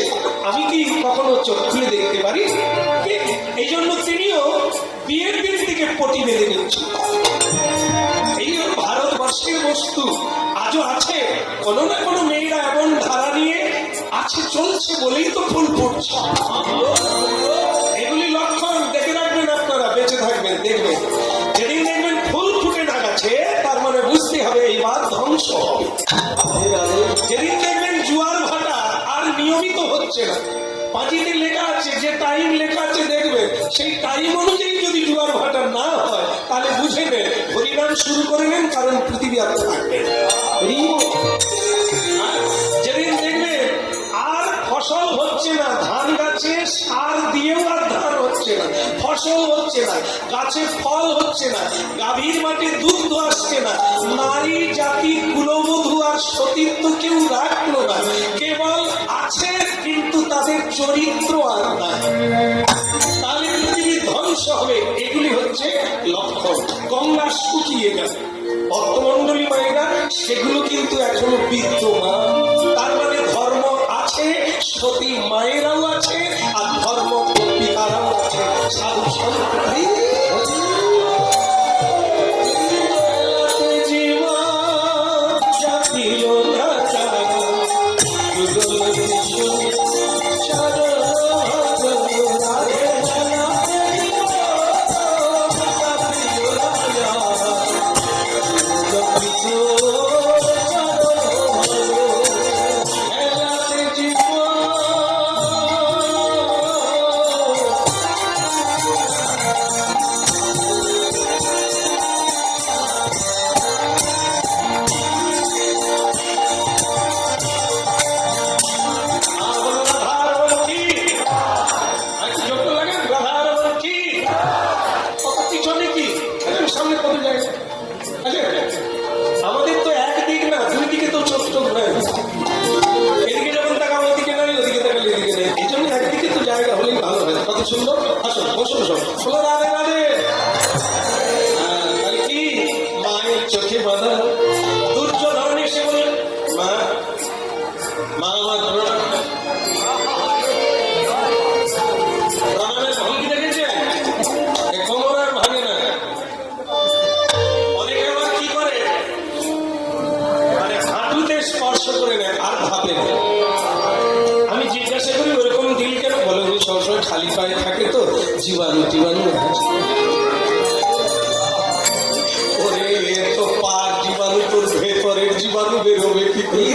আমি কি কখনো চোখ খুলে দেখতে পারি? এই জন্য তিনিও বিয়ের দিন থেকে পটি বেঁধে নিচ্ছেন। এই ভারতবর্ষের বস্তু আজও আছে, কোনো না কোনো মেয়েরা এমন ধারা নিয়ে আছে, চলছে বলেই তো ফুল ফুটছে। এগুলি লক্ষণ দেখে রাখবেন আপনারা, বেঁচে থাকবেন, দেখবেন যেদিন দেখবেন ফুল এবার ধ্বংস হবে। যেদিন দেখবেন জোয়ার ভাটা আর নিয়মিত হচ্ছে না, পাঁচিতে লেখা আছে, যে টাইম লেখা আছে দেখবেন, সেই টাইম অনুযায়ী যদি জোয়ার ভাটা না হয় তাহলে বুঝে নেন হরিনাম শুরু করে নেন, কারণ পৃথিবী আর থাকবে না। যেদিন দেখবেন আর ফসল হচ্ছে না, ধান গাছে সার দিয়েও আর ধান হচ্ছে না, ফসল হচ্ছে না, গাছে ফল হচ্ছে না, গাভীর মাঠে দুধ আসছে না, নারী জাতি কুলবধূ আর সতীত্ব কেউ রাখলো না, কেবল আছে কিন্তু তাদের চরিত্র আর নাই, তাহলে পৃথিবীর ধ্বংস হবে। এগুলি হচ্ছে লক্ষণ। গঙ্গা শুকিয়ে যাবে, ভক্তমন্ডলী মায়েরা সেগুলো কিন্তু এখনো বিদ্যমান। তার মানে ধর্ম আছে, সতী মায়েরাও আছে, আর ধর্ম পিতারাও আছে, সাধু সন্ত আমাদের তো একদিক না, দুই দিকে তো চোখ চোখ নেয়, এদিকে যখন তাকাও ওদিকে নাই, ওদিকে তাকালে এদিকে নেই, এই জন্য একদিকে তো জায়গা হলেই ভালো হয়। কত সুন্দর, আসুন বসুন সব শোনো, রাধে রাধে। তাহলে কি মায়ের চোখে বাঁধা দুর্যোধন এসে বলে, মা মা আমার প্রণামের ভঙ্গি দেখেছে, কোমর আর ভাঙে না। অনেকে আবার কি করে, মানে হাঁটুতে স্পর্শ করে নেয় আর ভাবে। আমি জিজ্ঞাসা করি ওরকম দিল কেন, বলে উনি সবসময় খালি পায়ে থাকে তো, জীবাণু টিবাণু। ওরে তো পার জীবাণু, তোর ভেতরের জীবাণু বেরোবে কি করে?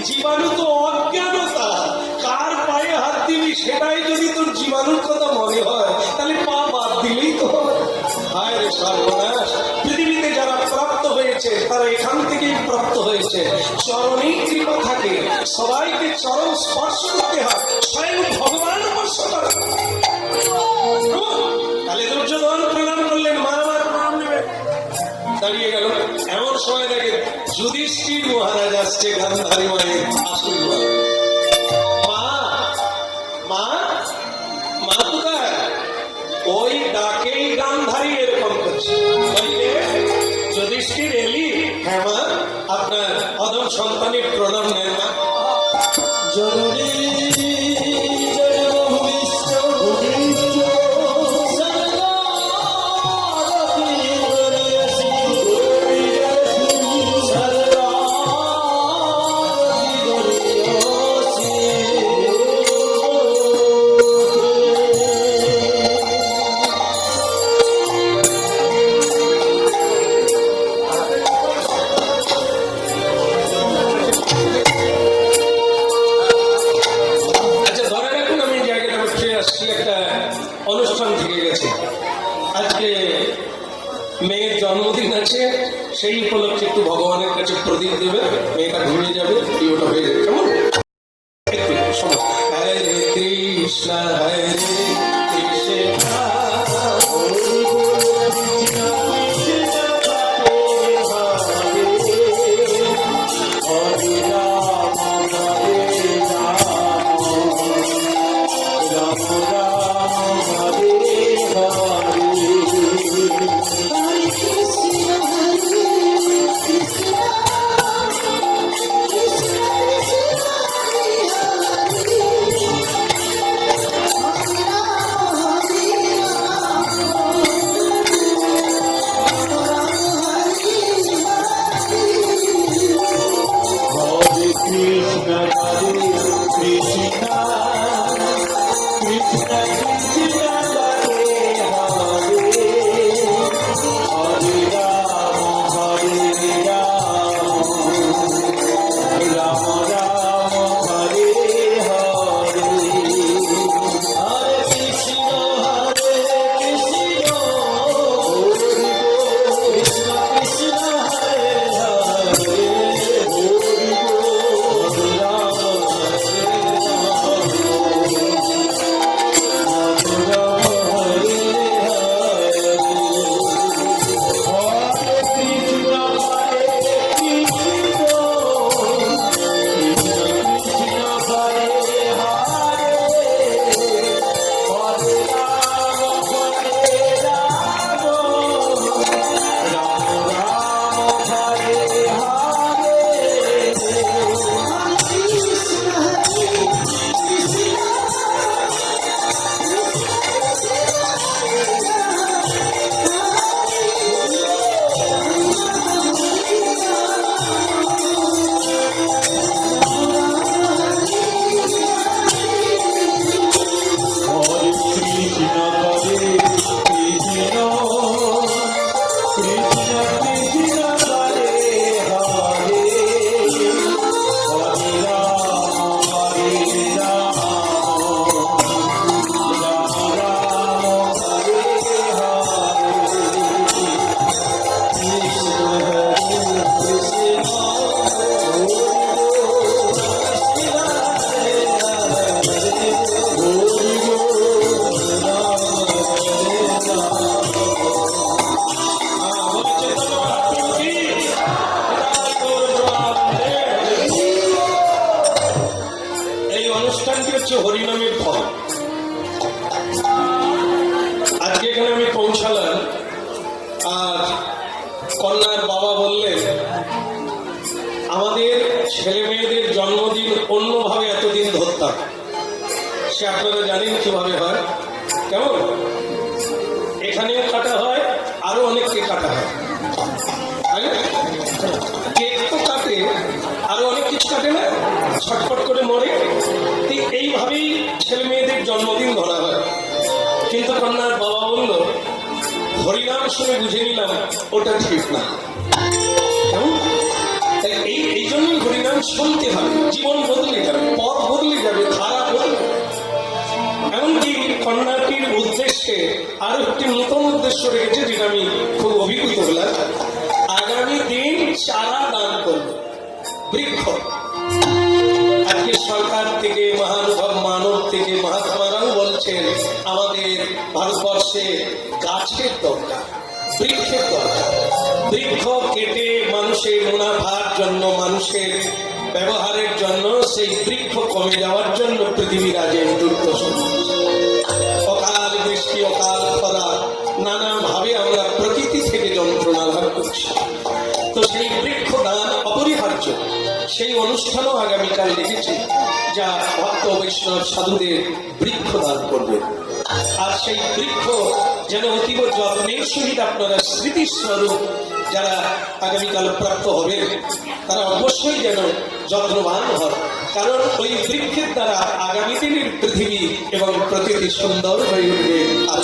জীবাণু তো অজ্ঞানতা, কার পায়ে হাত দিবি সেটাই যদি তোর জীবাণুর কথা মনে হয়, তাহলে পা বাদ দিলেই তো হয়। হায় রে সর্বনাশ, পৃথিবীতে যারা প্রাপ্ত হয়েছে তারা এখান থেকেই প্রাপ্ত হয়েছে। চরণেই কৃপা থাকে, সবাইকে চরণ স্পর্শ করতে হয়, স্বয়ং ভগবান স্পর্শ করে। তাহলে দুর্যোধন প্রণাম করলেন, মা আমার প্রণাম নেবে, দাঁড়িয়ে গেল। এমন সময় দেখে যুধিষ্ঠির মহারাজ আসছে, গান্ধারী মায়ের আশীর্বাদ। মা মা মা কোথায়? ওই ডাকেই গান্ধারী এরকম করছে। যুধিষ্ঠির এলি? হ্যাঁ মা, আপনার অদম সন্তানের প্রণাম নেন না। জননী অনুষ্ঠান থেকে গেছে, আজকে মেয়ের জন্মদিন আছে, সেই উপলক্ষে একটু ভগবানের কাছে প্রদীপ দেবে, মেয়েটা ঘুরে যাবে, ওটা হয়ে যাবে। কেমন? হরে কৃষ্ণ হরে কৃষ্ণ আপনারা জানেন কিভাবে হয়, কেমন? এখানেও কাটা হয়, আরো অনেককে কাটা হয়, তাই না? কেক তো কাটে, আরো অনেক কিছু কাটে না, ছটফট করে মরে। ঠিক এইভাবেই ছেলে মেয়েদের জন্মদিন ধরা হয়। কিন্তু কন্যার বাবা বলল, হরিনাম শুনে বুঝে নিলাম ওটা ঠিক না। কেমন? এই জন্যই হরিনাম শুনতে হবে, জীবন বদলে যাবে, পথ বদলে যাবে, ধারা বদলে যাবে। এমনকি কন্যাটির উদ্দেশ্যে আরো একটি নতুন উদ্দেশ্য রেখেছে, যেটা আমি খুব অভিভূত হলাম। আগামী দিন চারা দান করবে, বৃক্ষ। আজকে সরকার থেকে, মহানুভব মানব থেকে মহাত্মারাও বলছেন আমাদের ভারতবর্ষে গাছের দরকার, বৃক্ষের দরকার। বৃক্ষ কেটে মানুষের মুনাফার জন্য, মানুষের ব্যবহারের জন্য, সেই বৃক্ষ কমে যাওয়ার জন্য পৃথিবীর আজ দুর্দশা হচ্ছে। অকাল বৃষ্টি, অকাল খরা, নানাভাবে আমরা প্রকৃতি থেকে যন্ত্রণা লাভ করছি। তো সেই বৃক্ষ দান অপরিহার্য। সেই অনুষ্ঠানও আগামীকাল রেখেছি, যা ভক্ত বৈষ্ণব সাধুদের বৃক্ষ দান করবে। আর সেই বৃক্ষ যেন অতীব যত্নের সহিত আপনারা স্মৃতিস্বরূপ যারা আগামীকাল প্রাপ্ত হবে, তারা অবশ্যই যেন যত্নবান হয়। কারণ ওই বৃক্ষের দ্বারা আগামী দিনের পৃথিবী এবং প্রকৃতি সুন্দর হয়ে উঠবে। আর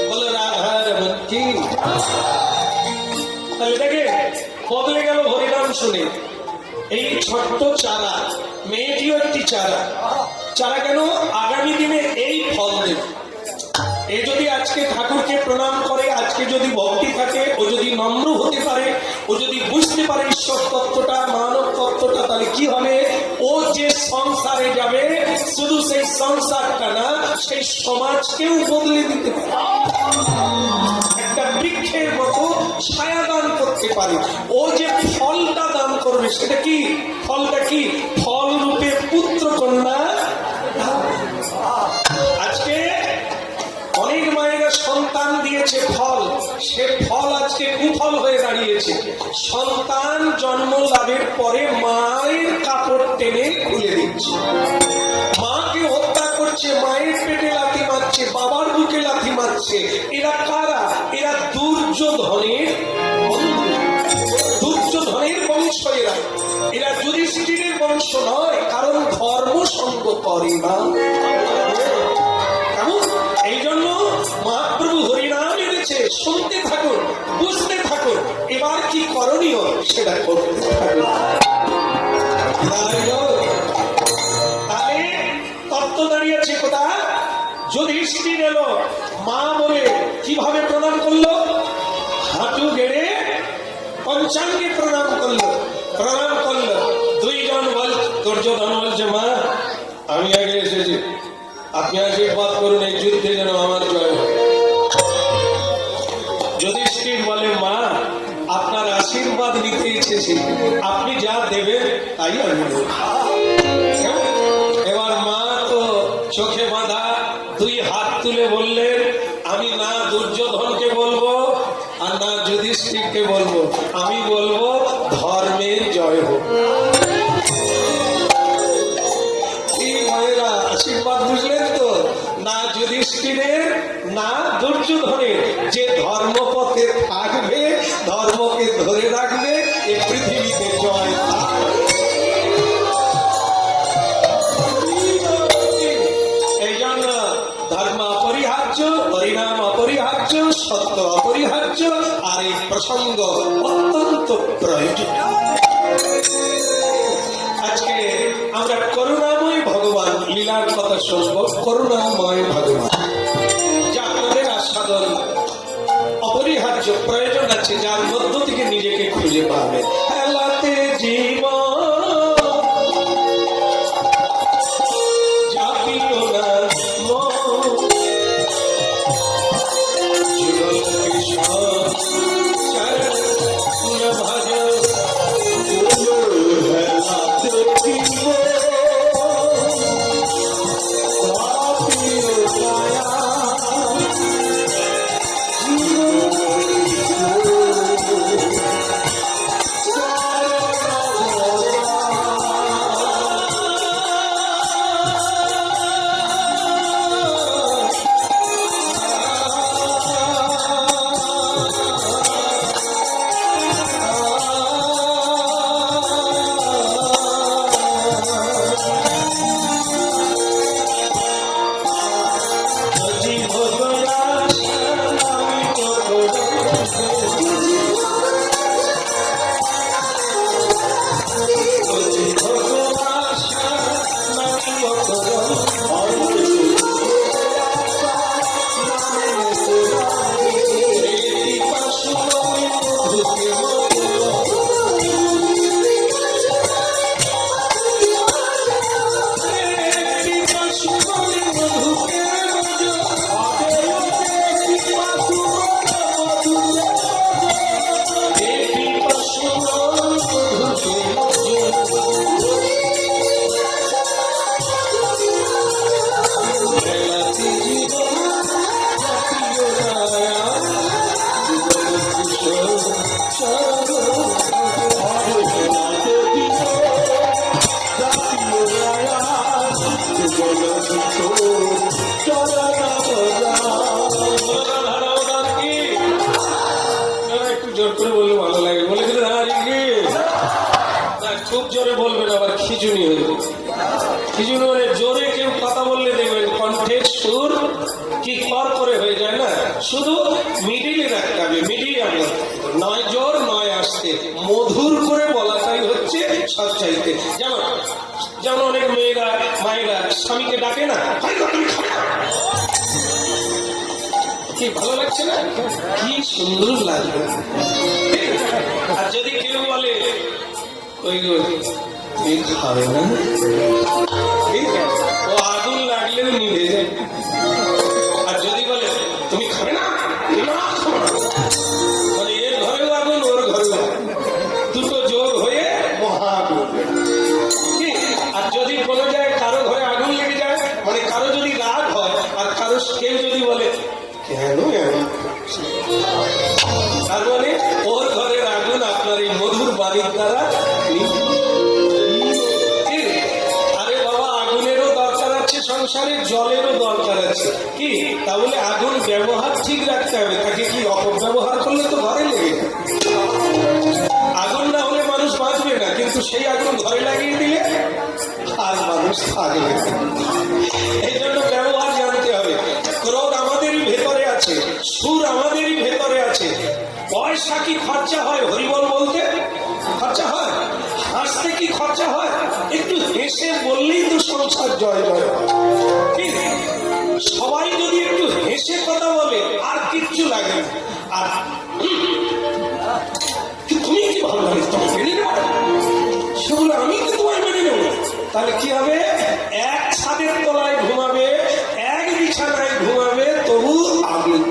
বলো রাধার মন্ত্রী। এটাকে বদলে গেল হরিনাম শুনে। এই ছোট্ট চারা, মেয়েটিও একটি চারা। চারা কেন? আগামী দিনে এই ফল দেবে। এ যদি আজকে ঠাকুরকে প্রণাম করে, আজকে যদি ভক্তি থাকে, ও যদি নম্র হতে পারে, ও যদি বুঝতে পারে ঈশ্বর তত্ত্বটা, মানব তত্ত্বটা, তাহলে কি হবে? ও যে সংসারে যাবে, শুধু সেই সংসারটা না, সেই সমাজকেও বদলে দিতে পারে। একটা বৃক্ষের মতো ছায়া দান করতে পারে। ও যে ফলটা দান করবে, সেটা কি? ফলটা কি? ফল রূপে পুত্র কন্যা। আজকে অনেক মায়েরা সন্তান দিয়েছে ফল, সে ফল আজকে কুফল হয়ে দাঁড়িয়েছে। সন্তান জন্ম লাভের পরে মায়ের কাপড় টেনে খুলে দিচ্ছে, মাকে হত্যা করছে, মায়ের পেটে লাথি মারছে, বাবার বুকে লাথি মারছে। এরা কারা? এরা দুর্যোধনের বন্ধু, দুর্যোধনের বংশ। এরা যুধিষ্ঠিরের বংশ নয়, কারণ ধর্ম সঙ্গ করে না। এই জন্য মহাপ্রভু হরিনাম এনেছে। শুনতে থাকুন, বুঝতে থাকুন, এবার কি করণীয় সেটা করতে থাকুন। তাহলে তত্ত্ব দাঁড়িয়েছে কোথা? যুধিষ্ঠির এলো, মা বলে কিভাবে প্রণাম করলো? হাঁটু গেড়ে পঞ্চাঙ্গে প্রণাম করলো, প্রণাম করলো। দুইজন বল, দুর্যোধন বলছে, মা আমি আগে এসেছি, আপনি আশীর্বাদ করুন, এই যুদ্ধে যেন আমার জয় হয়। যুধিষ্ঠির বলে, মা আপনার আশীর্বাদ নিতে এসেছি, আপনি যা দেবেন তাই আমি দেব। এবার মা তো চোখে বাঁধা, দুই হাত তুলে বললেন, আমি না দুর্যোধনকে বলবো আর না যুধিষ্ঠিরকে বলবো, আমি বলবো ধর্মের জয় হোক। মায়েরা আশীর্বাদ বুঝলেন তো? না যুধিষ্ঠিরের না দুর্যোধনের। যে ধর্মপথে থাকবে, ধর্মকে ধরে রাখবে, এই পৃথিবীতে জয়। এই জন্য ধর্ম অপরিহার্য, হরিনাম অপরিহার্য, সত্য অপরিহার্য, আর এই প্রসঙ্গ অত্যন্ত প্রয়োজন। আজকে আমরা করুণাময় ভগবান লীলার কথা শুনব। করুণাময় ভগবান, যা আপনাদের আস্বাদন অপরিহার্য, প্রয়োজন আছে, যার মধ্য থেকে নিজেকে খুঁজে পাবেন। হেলাতে জীবন এই জন্য মানে জোরে কেউ কথা বললে দেখবেন কণ্ঠের সুর কি কর করে হয়ে যায় না, শুধু মিডিলে রাখতে হবে, মিডিয়াম, নয় জোর নয় আসতে, মধুর করে বলাটাই হচ্ছে সবচাইতে। যেমন যেমন অনেক মেয়েরা মায়েরা স্বামীকে ডাকে না, কি ভালো লাগছে না, কি সুন্দর লাগবে। আর যদি কেউ বলে ওই তুমি খাবে না, ও আগুন লাগলেও নিভে যায়। আর যদি বলে তুমি খাবে না, মানে এর ঘরেও আগুন ওর ঘরেও আগুন, দুটো যোগ হয়ে মহা আগুন। আর যদি কোনো জায়গায় কারো ঘরে আগুন লেগে যায়, মানে কারো যদি রাগ হয় আর কারো কেউ যদি বলে কেন, তার মানে ওর ঘরের আগুন আপনার এই মধুর বাড়ির দ্বারা। আরে বাবা, আগুনেরও দরকার আছে সংসারে, জলেরও দরকার আছে, কি তাহলে আগুন ব্যবহার ঠিক রাখতে হবে, তাকে কি অপব্যবহার করলে তো ঘরে লেগে যায়। আগুন না হলে মানুষ বাঁচবে না, কিন্তু সেই আগুন ঘরে লাগিয়ে দিলে আর মানুষ থাকবে। এই জন্য ব্যবহার জানতে হবে। ক্রোধ আমাদেরই ভেতরে আছে, সুর আমাদেরই ভেতরে আছে। পয়সা কি খরচা হয় হরিবল বলতে? খরচা হয়। হাসতে কি খরচা হয়? একটু হেসে বললেই তো সংসার জয় জয় হয়। ঠিক, সবাই যদি একটু হেসে কথা বলে আর কিচ্ছু লাগে না। আর তুমি কি ভালো লাগে, তুমি মেনে নেব, সেগুলো আমি কি তোমায় মেনে নেব? তাহলে কি হবে? এক ছাদের তলায় ঘুমাবে, এক বিছানায় ঘুমাবে, তবু আগুন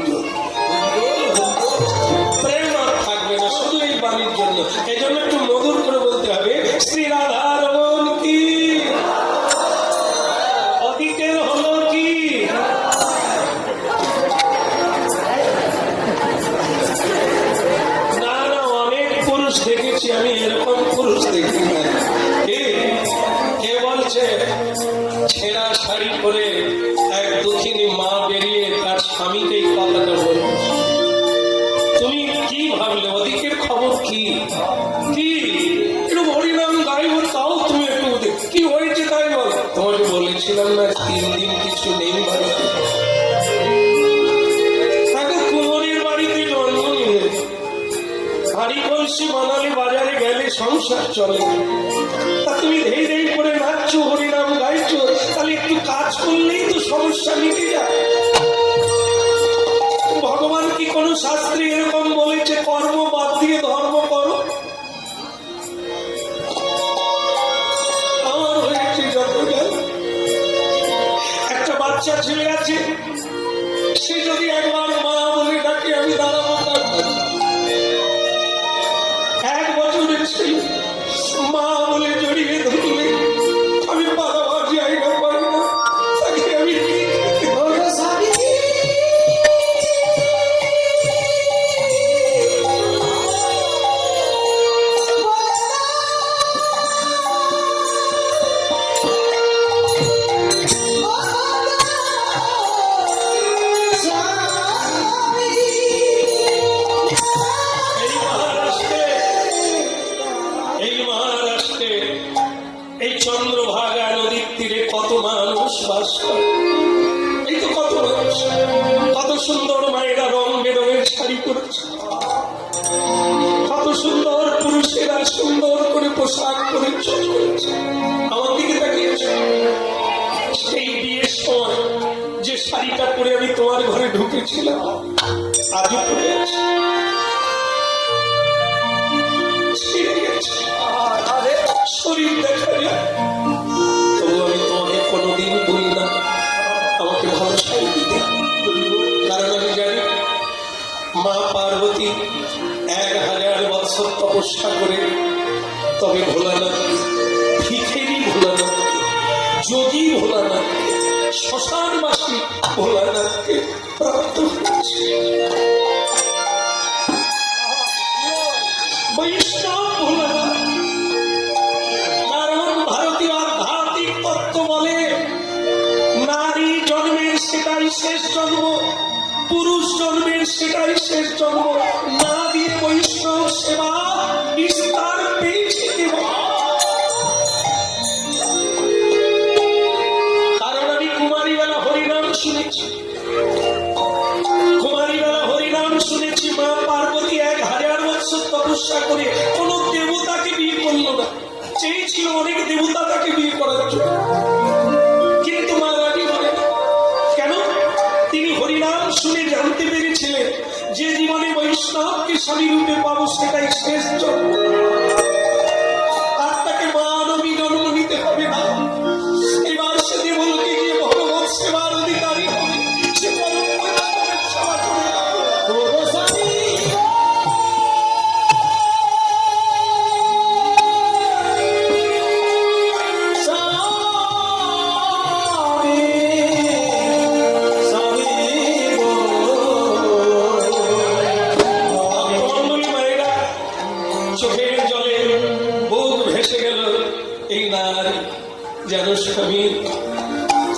প্রেম আর থাকবে না, শুধু এই বাণীর জন্য। এই জন্য একটু মধুর করে বলতে হবে, শ্রী রাধার মন কি, অতীতের হলো কি। না না, অনেক পুরুষ দেখেছি আমি, এরকম পুরুষ দেখি না। কে বলছে ছেঁড়া শাড়ি পরে এক দুঃখিনী মা বেরিয়ে তার স্বামীকে এই কথাটা বলল? তুমি কি ভাবলে? ওদিকের খবর কি? কি একটু হরিনাম গাইব, তাও তুমি একটু কি হয়েছে তাই বল। তোমাকে বলেছিলাম না 3 দিন কিছু নেই বাড়িতে, তাকে কুমোরের বাড়িতে জন্ম নিলে হাড়ি কলসি বানালে বাজারে গেলে সংসার চলে। তা তুমি ধেই ধেই করে নাচছো, হরিনাম গাইছো, তাহলে একটু কাজ করলেই তো সমস্যা মিটে যায়। ভগবান কি কোন শাস্ত্রে এরকম বলেছে কর্ম বাদ দিয়ে ধর্ম করো? আমার হয়েছে যত গেল, একটা বাচ্চা ছেলে আছে, সে যদি একবার মা বলে ডাকে আমি দাঁড়াবো তার কাছে। 1 বছরের ছেলে মা বলে জড়িয়ে ধরলে আমি বাড়াবার জায়গা পাই না, তাকে আমি এই চন্দ্রভাগা নদীর তীরে কত মানুষ বাস করে। এই তো কত মানুষ, কত সুন্দর মায়েরা রং বেরঙের শাড়ি পরেছে, কত সুন্দর পুরুষেরা সুন্দর করে পোশাক পরে চলেছে। আমার দিকে তাকিয়েছে, সেই বিয়ের সময় যে শাড়িটা পরে আমি তোমার ঘরে ঢুকেছিলাম আজও পরে আছে। শরীর দেখা যায়, তবু আমি তোমাকে কোনোদিন বলি না আমাকে ভালো শাড়ি দিতে, কারণ আমি জানি মা পার্বতী 1000 বছর তপস্যা করে তবে ভোলানাথ, ভিখেরি ভোলানাথ, যোগী ভোলানাথ, শ্মশানবাসী ভোলানাথকে প্রাপ্ত হয়েছে। বৈষ্ণব ভোলানাথ। কারণ ভারতীয় আধ্যাত্মিক তত্ত্ব বলে নারী জন্মের সেটাই শেষ জন্ম, পুরুষ জন্মের সেটাই শেষ জন্ম। না দিয়ে বৈষ্ণব সেবা বিস্তার পেয়েছে কেবল।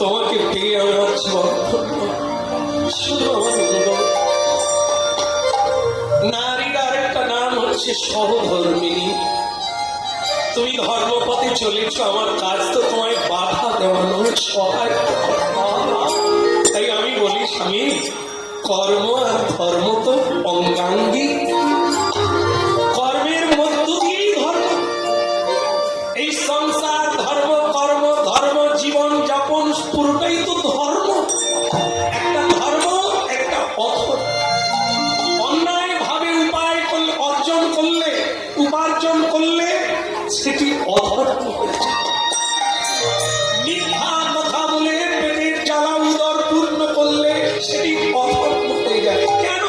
তোমাকে পেয়ে আমার জীবন শুধু আমার গুণ। নারীর আরেকটা নাম হচ্ছে সহধর্মিনী। তুমি ধর্মপথে চলেছ, আমার কাজ তো তোমায় বাধা দেওয়া নয়, সহায় করা। তাই আমি বলি স্বামী, কর্ম আর ধর্ম তো অঙ্গাঙ্গী। কর্মের মধ্য দিয়েই ধর্ম। এই সংসার ধর্ম, কর্ম ধর্ম, জীবন যাপন পুরোটাই তো ধর্ম। একটা ধর্ম, একটা অধর্ম। অন্যায় ভাবে অর্জন করলে, উপার্জন করলে সেটি অধর্ম হয়ে যায়। মিথ্যা কথা বলে পেটের জ্বালা উদর পূর্ণ করলে সেটি অধর্ম হয়ে যায়। কেন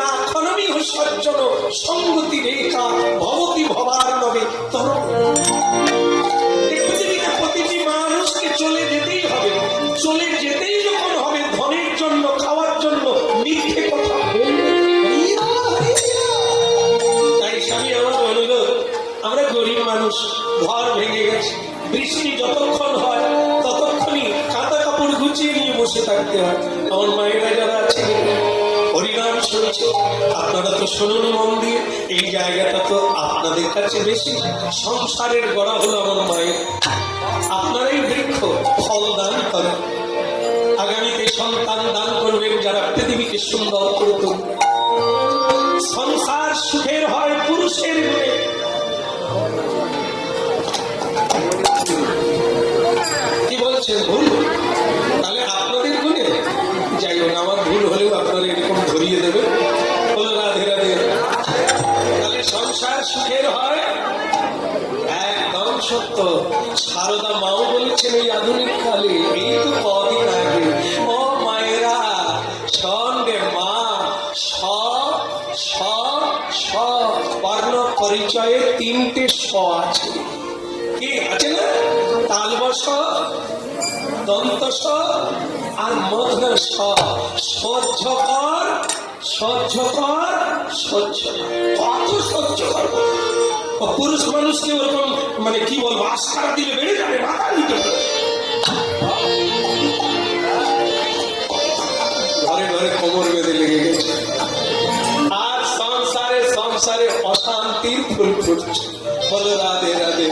না? খনমি সজ্জন সঙ্গতি রেখা ভবতি ভবার নবে ধর্ম। পৃথিবীতে প্রতিটি মানুষকে চলে যেতেই হবে। চলে যেতেই যখন হবে, ধনের জন্য, খাওয়ার জন্য মিথ্যে কথা বলবে। তাই স্বামী আমার অনুরোধ, আমরা গরিব মানুষ, ঘর ভেঙে গেছে, বৃষ্টি যতক্ষণ হয় ততক্ষণই কাঁথা কাপড় গুছিয়ে নিয়ে বসে থাকতে হয়। আমার মায়েরা যারা আছে হরিনাম শুনছে, আপনারা তো শুনুন মন দিয়ে। এই জায়গাটা তো আপনাদের কাছে বেশি। সংসারের গড়া হলো আমার মায়ের। আপনারাই বৃক্ষ, ফল দান করেন। আগামীতে সন্তান দান করবেন যারা পৃথিবীকে সুন্দর করে তুলবে। সংসার সুখের হয় পুরুষের গুণে। কি বলছেন ভুল? তাহলে আপনাদের গুণে? যাই হোক, আমার ভুল হলেও আপনারা এরকম ধরিয়ে দেবে। বলো রাধে রাধে। তাহলে সংসার সুখের হয়, একদম সত্য। সারদা মাও বলেছেন এই আধুনিক কালে, এই তো কদিন আগে, ও মায়েরা সঙ্গে মা বর্ণ পরিচয়ে 3টে স আছে। কি আছে না? তালবস, দন্ত স আর মধ্য স। সহ্যকর, সহ্যকর, সহ্য। কত সহ্য করবো? পুরুষ মানুষকে ওরকম মানে কি বলবো, আস্কার দিলে বেড়ে যাবে, মাথা নিতে হবে। ঘরে ঘরে কোমর বেঁধে লেগে গেছে, আর সংসারে সংসারে অশান্তির ফুল ফুটছে। বলো রাধে রাধে।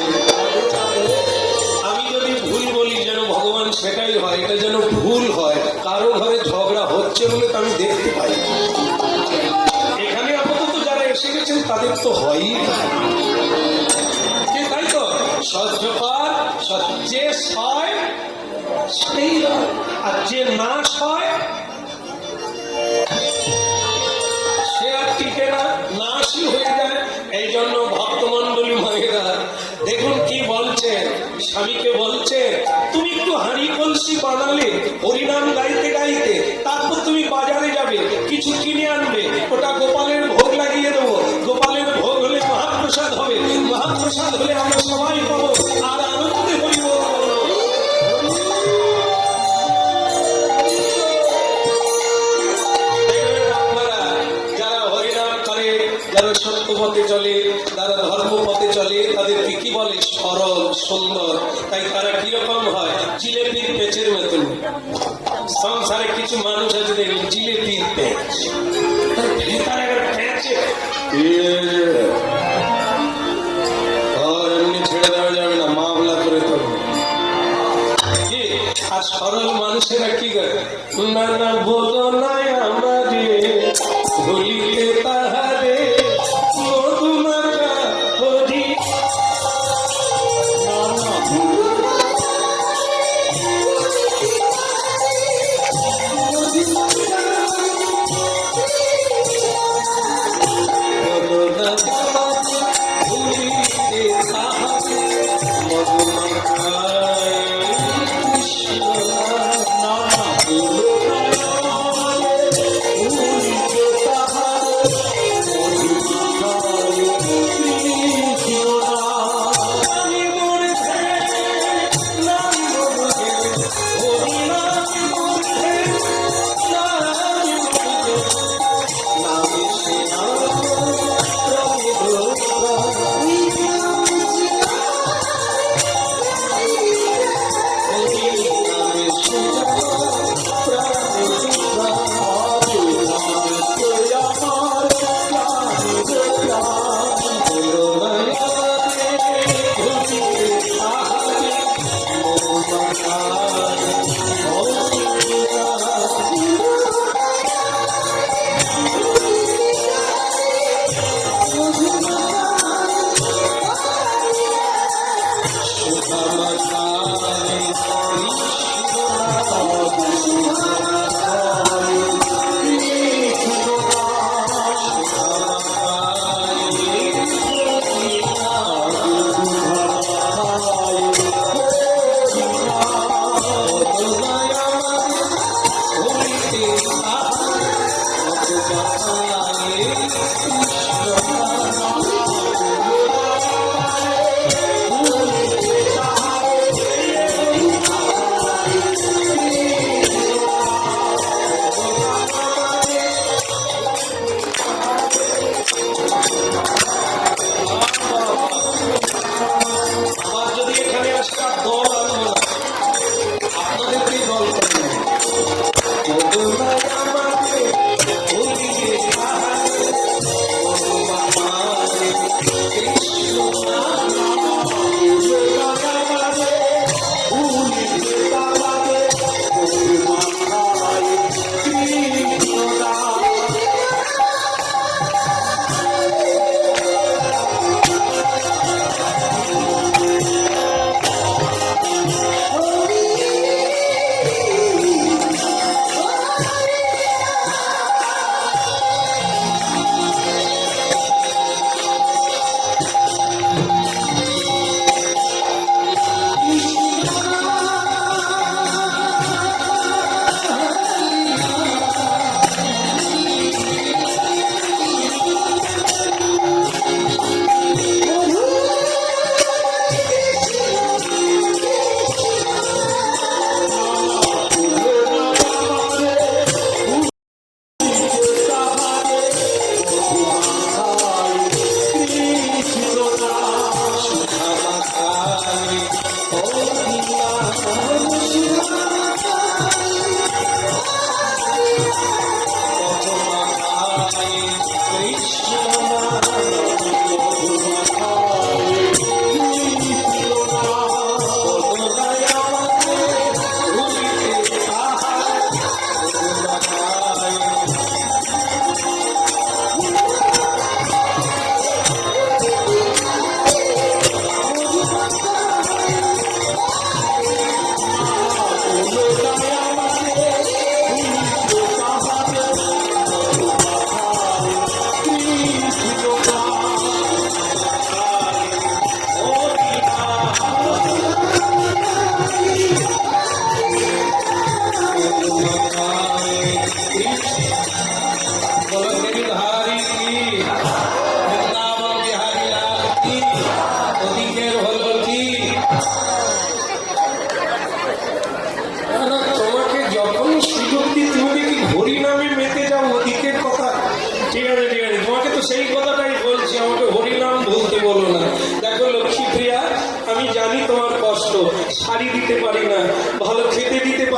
আমি যদি ভুল বলি যেন ভগবান সেটাই হয়, এটা যেন ভুল হয়। কারো ঘরে ঝগড়া হচ্ছে বলে তো আমি দেখতে পাই। এখানে আপাতত যারা এসে গেছেন তাদের তো হয়ই, তাই তো। সহ্যকর, যে সয় সেই, আর যে না সয় সে আর টিকে না, নাশই হয়ে যায়। এই জন্য ভক্তমন্ডলী মায়েরা দেখুন কি বলছে, স্বামীকে বলছে, তুমি একটু হাঁড়ি কলসি বানালে হরিনাম গাইতে গাইতে, তারপর তুমি বাজারে যাবে, কিছু কিনে আনবে, ওটা গোপালের ভোগ লাগিয়ে দেবো। গোপালের ভোগ হলে মহাপ্রসাদ হবে, মহাপ্রসাদ হলে আমরা সবাই পাবো, আর আনন্দে হরিব। যারা সত্য পথে চলে, যারা ধর্ম পথে চলে, তাদেরকে কি বলে? সরল, সুন্দর। তাই তারা কিরকম হয়? জিলেপির পেঁচের মতন। সংসারে কিছু মানুষ আছে দেখবেন জিলেপির পেঁচ, এমনি ছেড়ে দেওয়া যাবে না, মামলা করে তো। আর সরল মানুষেরা কি করে? না না বলো না আমারে ভুলিতে তাহারে মধুমাখা হরি। ভুলিতে তাহারে মধুমাখা কৃষ্ণ।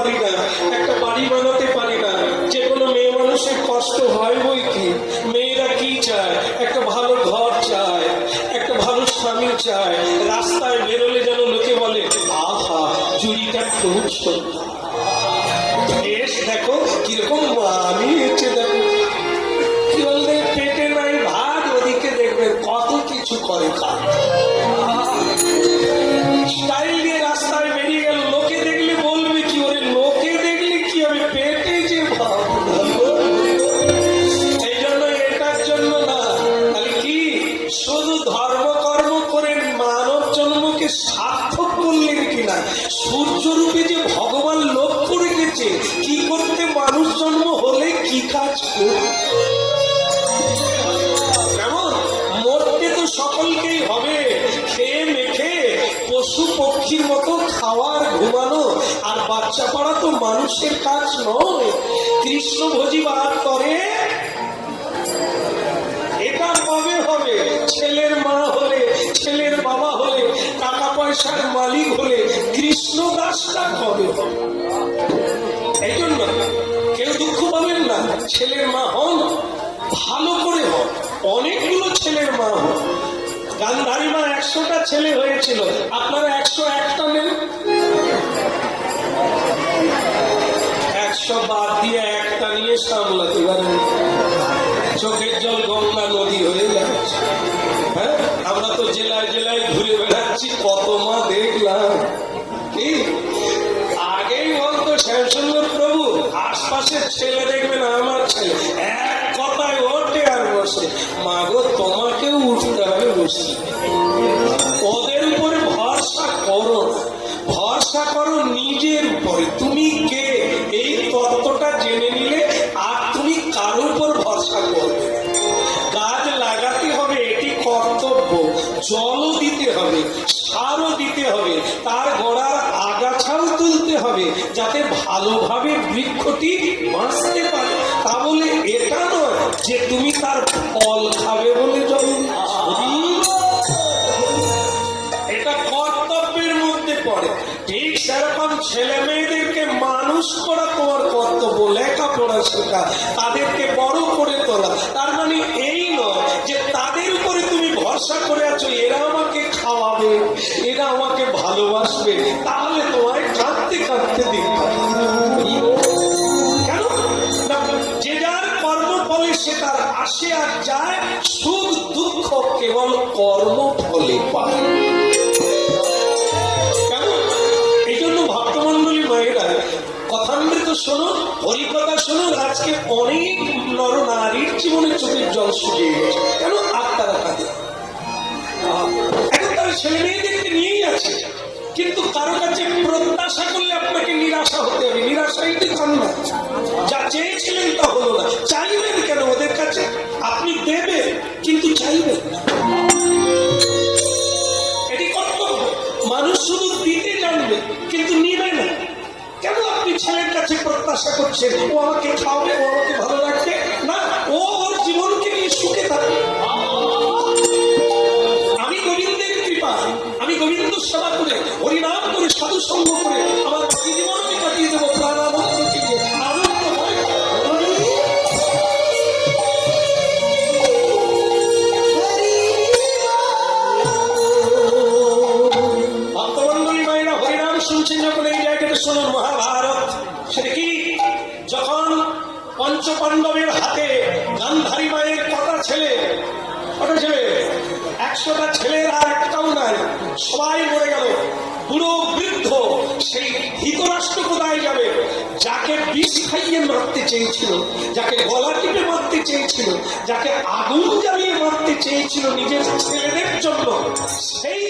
পারি না, একটা বাড়ি বানাতে পারি না, যে কোনো মেয়ে মানুষের কষ্ট হয় বই কি। মেয়েরা কি চায়? একটা ভালো ঘর চায়, একটা ভালো স্বামী চায়, রাস্তায় বেরোলে যেন লোকে বলে আহা জুড়িটা খুব সুন্দর, বেশ দেখো কিরকম মানিয়েছে, দেখো কি বললে পেটে নাই ভাত, ওদিকে দেখবে কত কিছু করে কাজ। স্টাইল দিয়ে রাস্তায় বেরিয়ে গেল, লোকে দেখলে বলবে কি, ওরে লোকে দেখলে কি হবে, পেটে যে ভাব। এই জন্য এটার জন্য না, তাহলে কি শুধু ধর্মকর্ম করে মানব জন্মকে সার্থক করলেন কিনা, সূর্যরূপে যে ভগবান লক্ষ্য রেখেছে কি করতে মানুষ জন্ম হলে কি কাজ করবে। কেমন মরতে তো সকলকেই হবে, খেয়ে মেখে পশু পক্ষীর মতো খাওয়ার ঘুমানো আর বাচ্চা পড়া তো মানুষের কাজ নয়। কৃষ্ণ ভোজিবাদ করে এটা কবে হবে? ছেলের মা হলে, ছেলের বাবা হলে, টাকা পয়সার মালিক হলে, কৃষ্ণ দাসটা কবে হবে? এই জন্য কেউ দুঃখ পাবেন না, ছেলের মা হন, ভালো করে হন, অনেকগুলো ছেলের মা হন। গান্ধারী মা 100টা ছেলে হয়েছিল, আপনারা 101টা নেন, 100 বাদ দিয়ে একটা নিয়ে সামলাতে পারেন, চোখের জল গঙ্গা নদী হয়ে যাচ্ছে। হ্যাঁ, আমরা তো জেলায় জেলায় ঘুরে বেড়াচ্ছি, কত মা দেখলাম। কি আগেই বলতো শ্যামসুন্দর প্রভু, আশপাশের ছেলে দেখবে না আমার ছেলে, এক কথায় ওঠে আর বসে, মাগো তোমাকেও উঠতে হবে বসে। ওদের উপরে ভরসা করো না, ভরসা করো নিজের উপরে। তুমি কে এই তত্ত্বটা জেনে নিলে আর তুমি কারোর উপর ভরসা করবে। গাছ লাগাতে হবে, এটি কর্তব্য, জলও দিতে হবে, সারও দিতে হবে, তার গোড়ার আগাছাও তুলতে হবে, যাতে ভালোভাবে বৃক্ষটি বাঁচতে পারে। তা বলে এটা নয় যে তুমি তার ফল খাবে বলে জল দিচ্ছ। এটা কর্তব্যের মধ্যে পড়ে। ঠিক সেরকম ছেলে মেয়েদেরকে মানুষ করা তোমার কর্তব্য, লেখাপড়া শেখা, তাদেরকে বড় করে তোলা। তার মানে এই নয় যে তাদের উপরে তুমি ভরসা করে আছো এরা আমাকে খাওয়াবে, এরা আমাকে ভালোবাসবে, তাহলে তোমায় কাঁদতে কাঁদতে দেখতে। কেন না, যে যার কর্মফলে সে তার আসে আর যায়, সুখ দুঃখ কেবল কর্মফলে পায়। এই জন্য ভক্তমন্ডলী মায়েরা কথামৃত শুনুন, হরিকথা শুনুন। আজকে অনেক নর নারীর জীবনে চোখের জল শুকিয়ে গেছে। কেন? আত্মারা কাঁদে। এখন তারা ছেলে মেয়েদেরকে নিয়েই আছে, কিন্তু কারো কাছে প্রত্যাশা করলে আপনাকে নিরাশা হতে হবে। নিরাশাই তো চান না, যা চেয়েছিলেন তা হলো না। চাইবেন কেন ওদের কাছে? আপনি দেবেন কিন্তু চাইবেন না, এটি কর্তব্য। মানুষ শুধু দিতে জানবে কিন্তু নিবে না। কেন আপনি ছেলের কাছে প্রত্যাশা করছেন ও আমাকে খাওয়াবে, ও আমাকে ভালো রাখবে? না, ও ওর জীবনকে নিয়ে সুখে থাকবে। আমি গোবিন্দের কৃপা, আমি গোবিন্দ সেবা করে, হরিনাম করে, সাধু সঙ্গ করে আমার জীবন আমি কাটিয়ে দেবো প্রাণানন্দকে নিয়ে, আনন্দময়। ভক্তমন্ডলী মায়েরা হরিনাম শুনছেন যখন এই জায়গাটা শুনুন। মহাভারত সেটা কি? যখন পঞ্চপাণ্ডবের হাতে গান্ধারী মায়ের কটা ছেলে, 100টা ছেলের আর একটাও নাই, সবাই মরে গেল। বুড়ো বৃদ্ধ সেই ধৃতরাষ্ট্র কোথায় যাবে? যাকে বিষ খাইয়ে মারতে চেয়েছিল, যাকে গলা টিপে মারতে চেয়েছিল, যাকে আগুন জ্বালিয়ে মারতে চেয়েছিল নিজের ছেলেদের জন্য, সেই